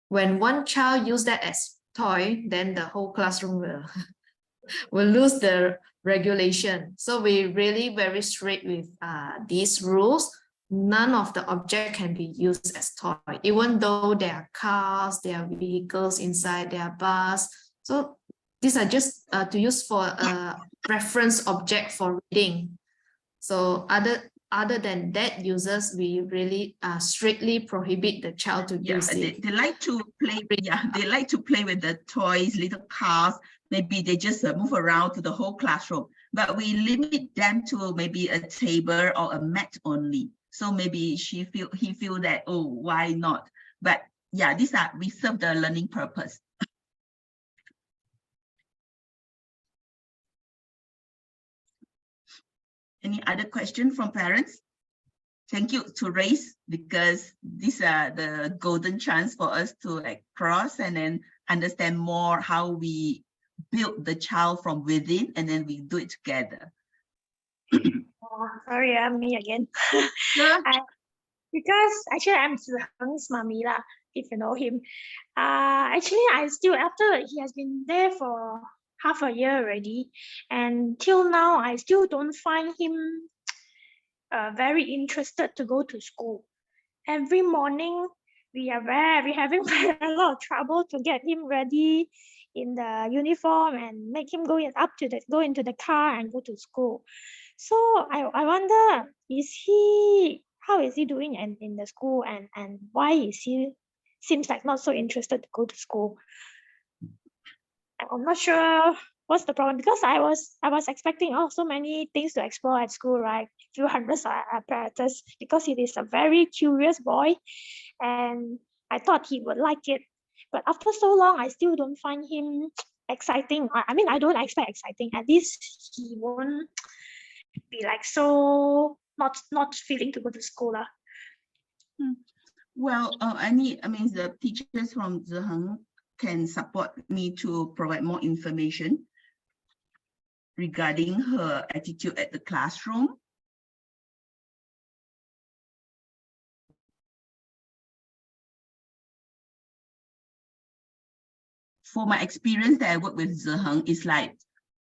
When one child use that as toy, then the whole classroom will lose the regulation. So we really very strict with these rules. None of the object can be used as toy, even though there are cars, there are vehicles inside, there are bus. So these are just to use for a reference object for reading. So other than that uses, we really strictly prohibit the child to use it. They like to play. Yeah, they like to play with the toys, little cars. Maybe they just move around to the whole classroom. But we limit them to maybe a table or a mat only. So maybe he feel that, oh, why not? But yeah, we serve the learning purpose. Any other question from parents? Thank you to raise, because these are the golden chance for us to cross and then understand more how we build the child from within, and then we do it together. Sorry, me again. Yeah. Because actually I'm Heng's mommy lah, if you know him. Actually I still, after he has been there for half a year already, and till now I still don't find him very interested to go to school. Every morning we having a lot of trouble to get him ready in the uniform and make him go into the car and go to school. So I wonder, how is he doing in the school, and why is he seems like not so interested to go to school? I'm not sure what's the problem, because I was expecting so many things to explore at school, right? Few hundreds of apparatus, because he is a very curious boy, and I thought he would like it. But after so long, I still don't find him exciting. I mean, I don't expect exciting. At least he won't be like so not feeling to go to school. Well, I mean, the teachers from Zheng can support me to provide more information regarding her attitude at the classroom. For my experience that I work with Zheng, is like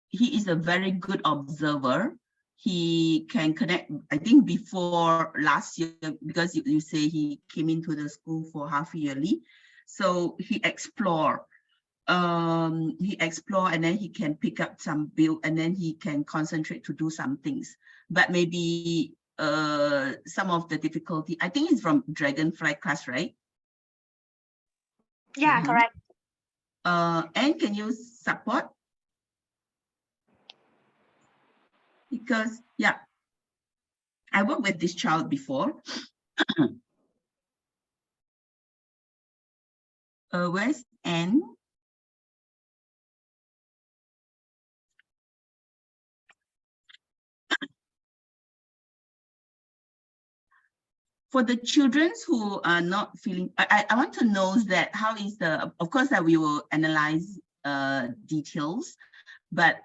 he is a very good observer. He can connect, I think before last year, because you say he came into the school for half yearly. So he explore and then he can pick up some build, and then he can concentrate to do some things. But maybe some of the difficulty, I think it's from Dragonfly class, right? Yeah, correct. And can you support? Because, yeah, I worked with this child before. Where's Anne? For the children who are not feeling, I want to know that how is the, of course that we will analyze details, but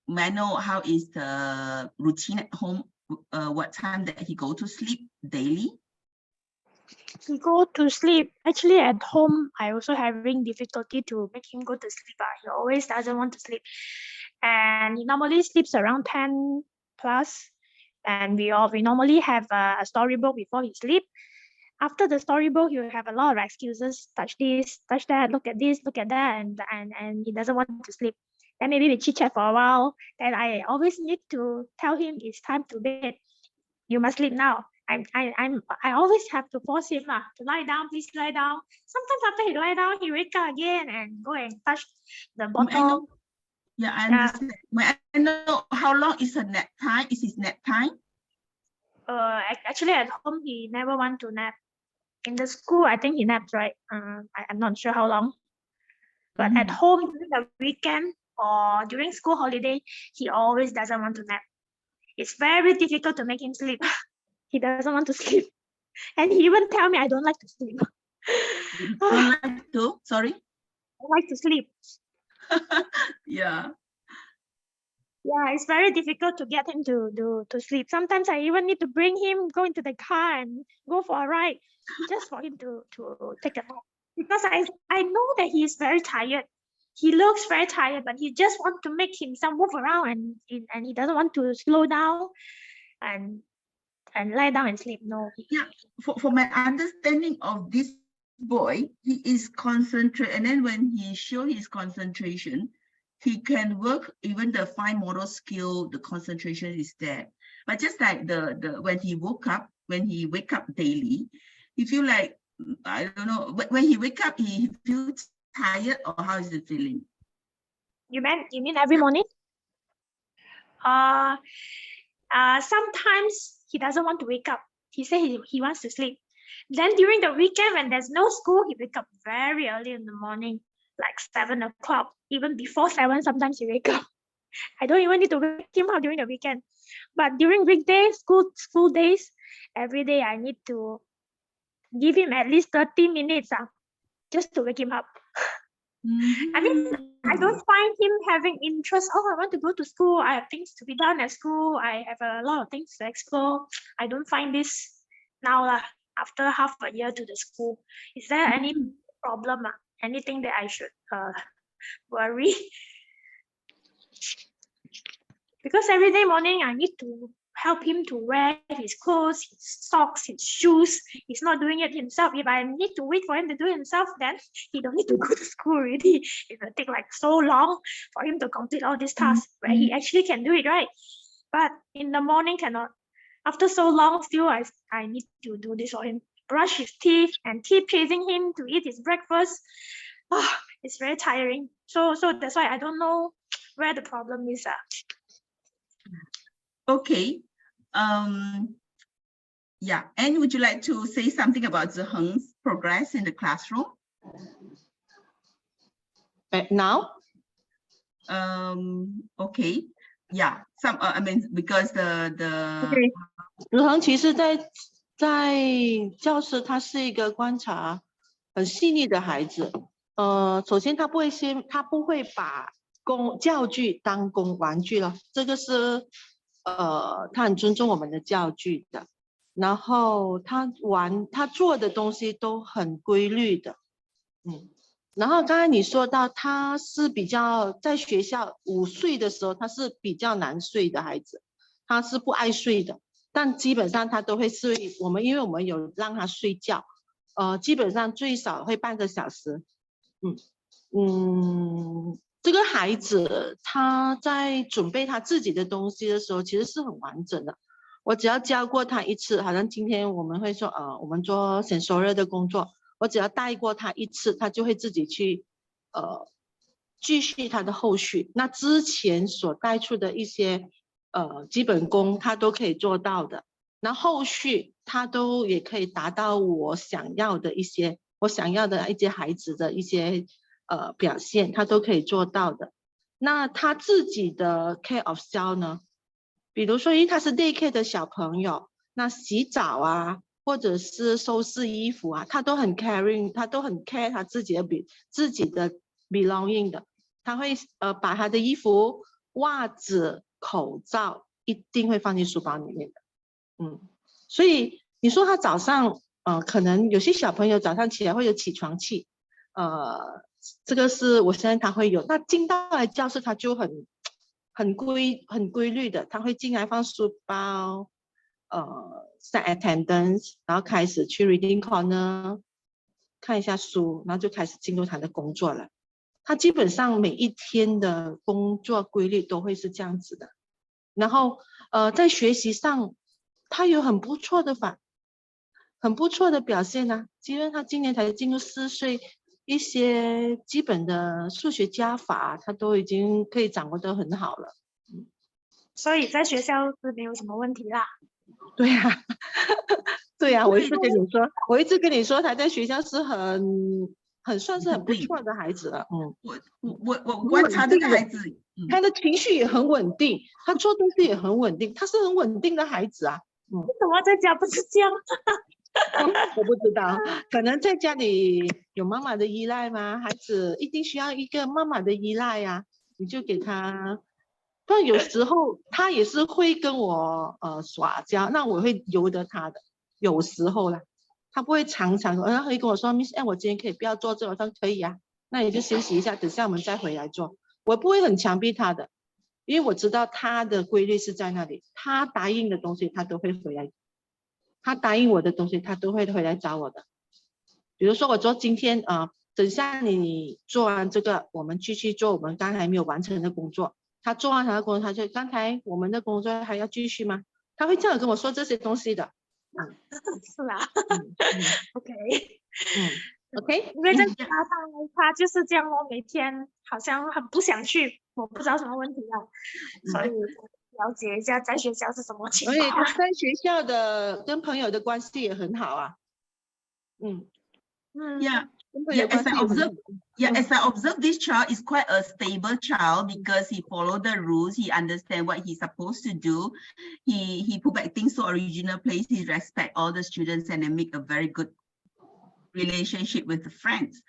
may I know how is the routine at home, what time that he go to sleep daily? He go to sleep. Actually, at home, I also having difficulty to make him go to sleep. He always doesn't want to sleep, and he normally sleeps around 10 plus. And we normally have a storybook before he sleep. After the storybook, you have a lot of excuses. Touch this, touch that. Look at this, look at that, and he doesn't want to sleep. Then maybe we chit chat for a while. Then I always need to tell him it's time to bed. You must sleep now. I always have to force him to lie down, please lie down. Sometimes after he lie down, he wake up again and go and touch the bottle. Yeah, I understand. May I know how long is her nap time? Is his nap time? Actually at home he never want to nap. In the school, I think he naps, right? I'm not sure how long. But at home during the weekend or during school holiday, he always doesn't want to nap. It's very difficult to make him sleep. He doesn't want to sleep. And he even tell me I don't like to sleep. Don't like to? Sorry? I like to sleep. Yeah. Yeah, it's very difficult to get him to sleep. Sometimes I even need to bring him, go into the car and go for a ride just for him to take a nap. Because I know that he is very tired. He looks very tired, but he just wants to make himself move around, and he doesn't want to slow down and lie down and sleep. No. Yeah, for my understanding of this boy, he is concentrate, and then when he show his concentration, he can work even the fine motor skill, the concentration is there. But just like the when he wake up daily, he feel like, I don't know, when he wake up, he feels tired, or how is it feeling? You mean every morning? Sometimes he doesn't want to wake up. He says he wants to sleep. Then during the weekend, when there's no school, he wake up very early in the morning, like 7 o'clock. Even before 7, sometimes he wake up. I don't even need to wake him up during the weekend. But during weekdays, school days, every day I need to give him at least 30 minutes just to wake him up. I mean, I don't find him having interest. Oh, I want to go to school. I have things to be done at school. I have a lot of things to explore. I don't find this now after half a year to the school. Is there any problem? Anything that I should worry? because every day morning I need to help him to wear his clothes, his socks, his shoes. He's not doing it himself. If I need to wait for him to do it himself, then he don't need to go to school already. It will take like so long for him to complete all these tasks where he actually can do it, right? But in the morning cannot. After so long, still I need to do this for him. Brush his teeth and keep chasing him to eat his breakfast. Oh, it's very tiring. So that's why I don't know where the problem is. Okay. Yeah. And would you like to say something about Zheng's progress in the classroom? Now? Okay. Yeah. Some I mean because the Okay. 子恒其实在教室，他是一个观察很细腻的孩子。首先他不会把教具当玩具了，这个是他很尊重我们的教具的。然后他做的东西都很规律的，然后刚才你说到他是比较在学校5岁的时候，他是比较难睡的孩子，他是不爱睡的，但基本上他都会睡。因为我们有让他睡觉，基本上最少会半个小时。这个孩子他在准备他自己的东西的时候，其实是很完整的。我只要教过他一次，好像今天我们会说，我们做 Sensorial 的工作，我只要带过他一次，他就会自己去继续他的后续。那之前所带出的一些基本功，他都可以做到的。那后续他都也可以达到我想要的一些孩子的一些表现，他都可以做到的。那他自己的 care of self 呢？比如说，因为他是 daycare 的小朋友，那洗澡啊，或者是收拾衣服啊，他都很 caring， 他都很 care 他自己的 belonging 的。他会把他的衣服、袜子、口罩一定会放进书包里面的。所以你说他早上可能有些小朋友早上起来会有起床气，这个是我相信他会有。那进到来教室他就很规律的，他会进来放书包set attendance， 然后开始去 reading corner 看一下书，然后就开始进入他的工作了。他基本上每一天的工作规律都会是这样子的。然后在学习上他有很不错的表现啊。因为他今年才进入4岁，一些基本的数学加法他都已经可以掌握得很好了。所以在学校是没有什么问题啦。对啊对啊，我一直跟你说他在学校是算是很不错的孩子了。我观察这个孩子，他的情绪也很稳定，他做东西也很稳定，他是很稳定的孩子啊。为什么在家不是这样？我不知道，可能在家里有妈妈的依赖吗？孩子一定需要一个妈妈的依赖呀，你就给他。但有时候他也是会跟我耍娇，那我会由得他的，有时候啦，他不会常常，他会跟我说 Miss， 我今天可以不要做这个，我说可以啊，那你就休息一下，等下我们再回来做。我不会很强逼他的，因为我知道他的规律是在那里，他答应的东西他都会回来，他答应我的东西他都会回来找我的。比如说我说今天等下你做完这个，我们继续做我们刚才没有完成的工作。他做完他的工作，他就刚才我们的工作还要继续吗？他会这样跟我说这些东西的。是啊。OK。OK。因为在家上他就是这样每天好像很不想去，我不知道什么问题啊，所以了解一下在学校是什么情况。所以他在学校的跟朋友的关系也很好啊。As I observe, this child is quite a stable child because he followed the rules. He understands what he's supposed to do. He put back things to original place. He respect all the students and then make a very good relationship with the friends.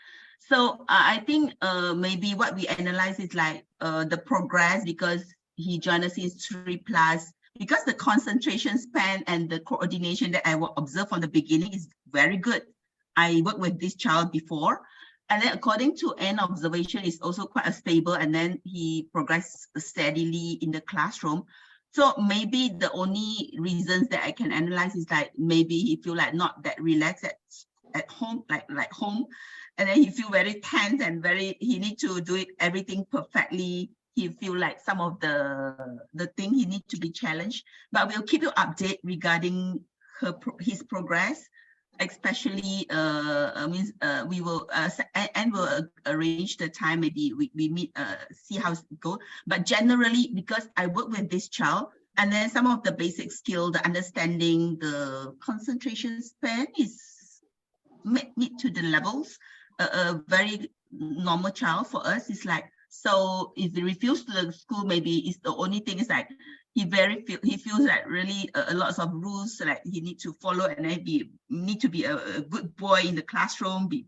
So I think maybe what we analyze is like the progress, because he joined us in 3+, because the concentration span and the coordination that I observed from the beginning is very good. I worked with this child before, And then according to N observation is also quite stable, and then he progressed steadily in the classroom. So maybe the only reasons that I can analyze is like maybe he feel like not that relaxed at home, like home, and then he feel very tense and he need to do everything perfectly. He feel like some of the thing he need to be challenged, but we'll keep you update regarding his progress, especially we will and we'll arrange the time, maybe we meet, see how it goes. But generally, because I work with this child, and then some of the basic skill, the understanding, the concentration span is meet to the levels. A very normal child for us is like, so if they refuse to the school, maybe it's the only thing is like he feels like really a lot of rules like he need to follow, and then need to be a good boy in the classroom, be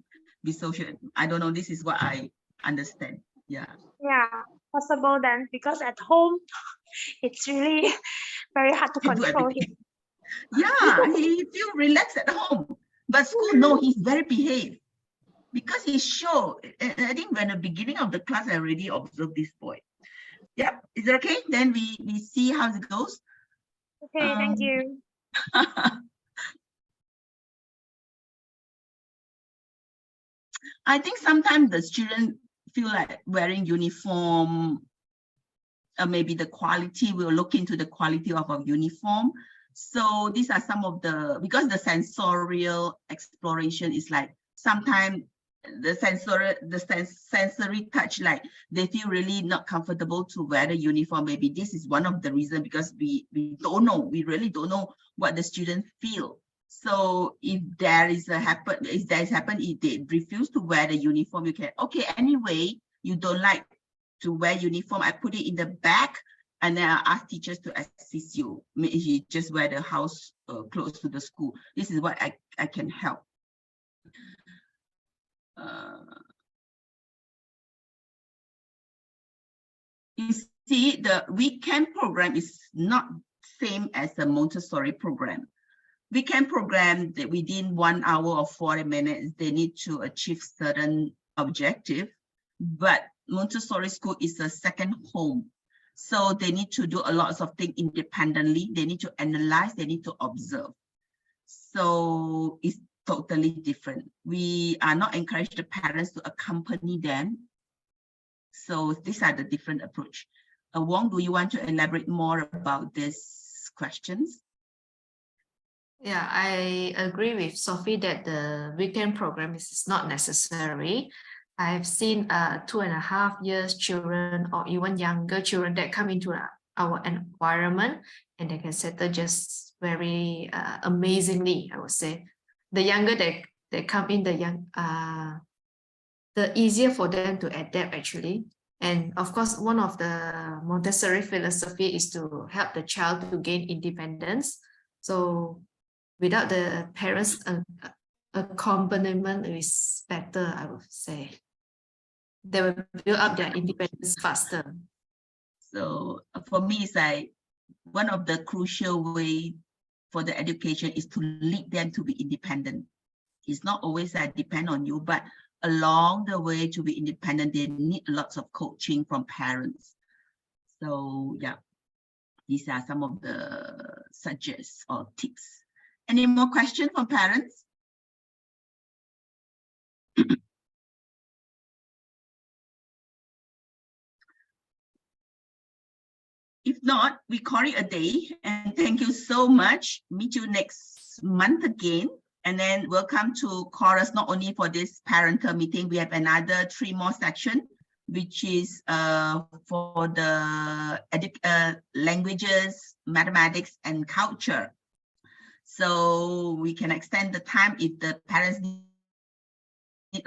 social. I don't know, this is what I understand. Yeah possible then, because at home it's really very hard to control him. Yeah, he feel relaxed at home, but school, no, he's very behaved because he's sure. I think when the beginning of the class I already observed this boy. Yep, is it okay? Then we see how it goes. Okay, thank you. I think sometimes the students feel like wearing uniform, maybe the quality, we'll look into the quality of our uniform. So these are some of because the sensorial exploration is like sometimes the sensory touch, like they feel really not comfortable to wear the uniform. Maybe this is one of the reasons, because we don't know, we really don't know what the students feel. So if if they refuse to wear the uniform, you can, okay, anyway, you don't like to wear uniform, I put it in the back, and then I ask teachers to assist you. You just wear the house clothes to the school. This is what I can help. You see, the weekend program is not same as the Montessori program. Weekend program, that within 1 hour or 40 minutes, they need to achieve certain objective. But Montessori school is a second home. So they need to do a lot of things independently. They need to analyze, they need to observe. So it's totally different. We are not encourage the parents to accompany them. So these are the different approach. Wong, do you want to elaborate more about these questions? Yeah, I agree with Sophie that the weekend program is not necessary. I've seen 2.5 years children or even younger children that come into our environment, and they can settle just very amazingly, I would say. The younger they come in, the easier for them to adapt actually. And of course, one of the Montessori philosophy is to help the child to gain independence. So without the parents' accompaniment is better, I would say. They will build up their independence faster. So for me, it's like one of the crucial way for the education is to lead them to be independent. It's not always that depend on you, but along the way to be independent, they need lots of coaching from parents. So yeah, these are some of the suggestions or tips. Any more questions from parents? If not, we call it a day, and thank you so much. Meet you next month again. And then welcome to chorus, not only for this parental meeting, we have another 3 more sections, which is for the languages, mathematics, and culture. So we can extend the time if the parents need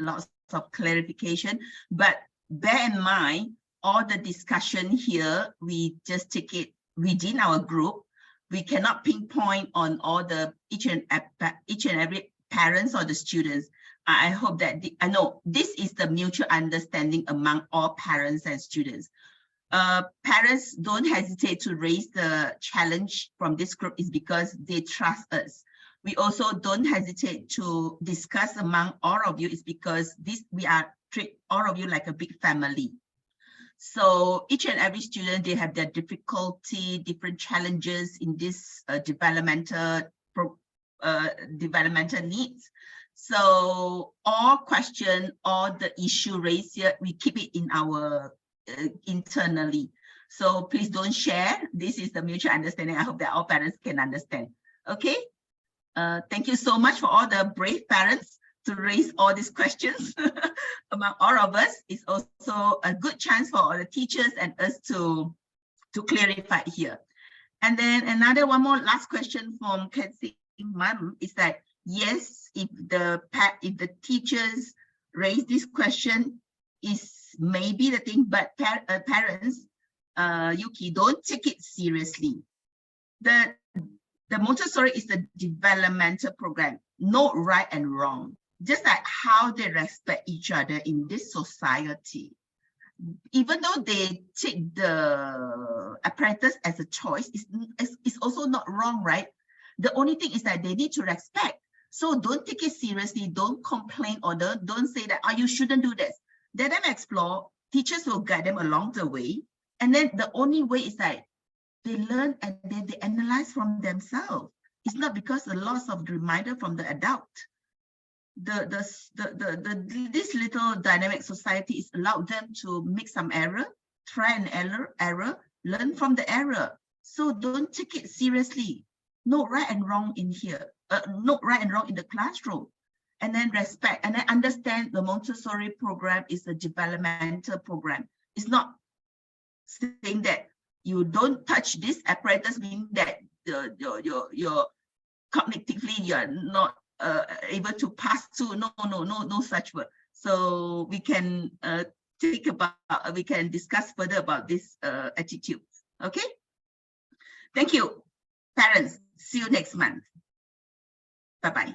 lots of clarification, but bear in mind, all the discussion here, we just take it within our group. We cannot pinpoint on all the each and every parents or the students. I hope that I know this is the mutual understanding among all parents and students. Parents, don't hesitate to raise the challenge from this group, is because they trust us. We also don't hesitate to discuss among all of you, is because we treat all of you like a big family. So each and every student, they have their difficulty, different challenges in this developmental needs. So all question, all the issue raised here, we keep it in our internally. So please don't share. This is the mutual understanding. I hope that all parents can understand. Okay. Thank you so much for all the brave parents to raise all these questions among all of us. It's also a good chance for all the teachers and us to clarify here. And then one more last question from Kathy Mum is that, yes, if the teachers raise this question, is maybe the thing, but parents, Yuki, don't take it seriously. The Montessori is a developmental program, no right and wrong, just like how they respect each other in this society. Even though they take the apparatus as a choice, it's also not wrong, right? The only thing is that they need to respect. So don't take it seriously, don't complain, or don't say that, oh, you shouldn't do this. Let them explore, teachers will guide them along the way. And then the only way is that they learn and then they analyze from themselves. It's not because the loss of the reminder from the adult. This little dynamic society is allowed them to make some error, try an error, learn from the error. So don't take it seriously. No right and wrong in here. No right and wrong in the classroom. And then respect and then understand the Montessori program is a developmental program. It's not saying that you don't touch this apparatus, meaning that your cognitively you're not able to pass through. No such word. So we can we can discuss further about this attitude. Okay. Thank you, parents. See you next month. Bye-bye.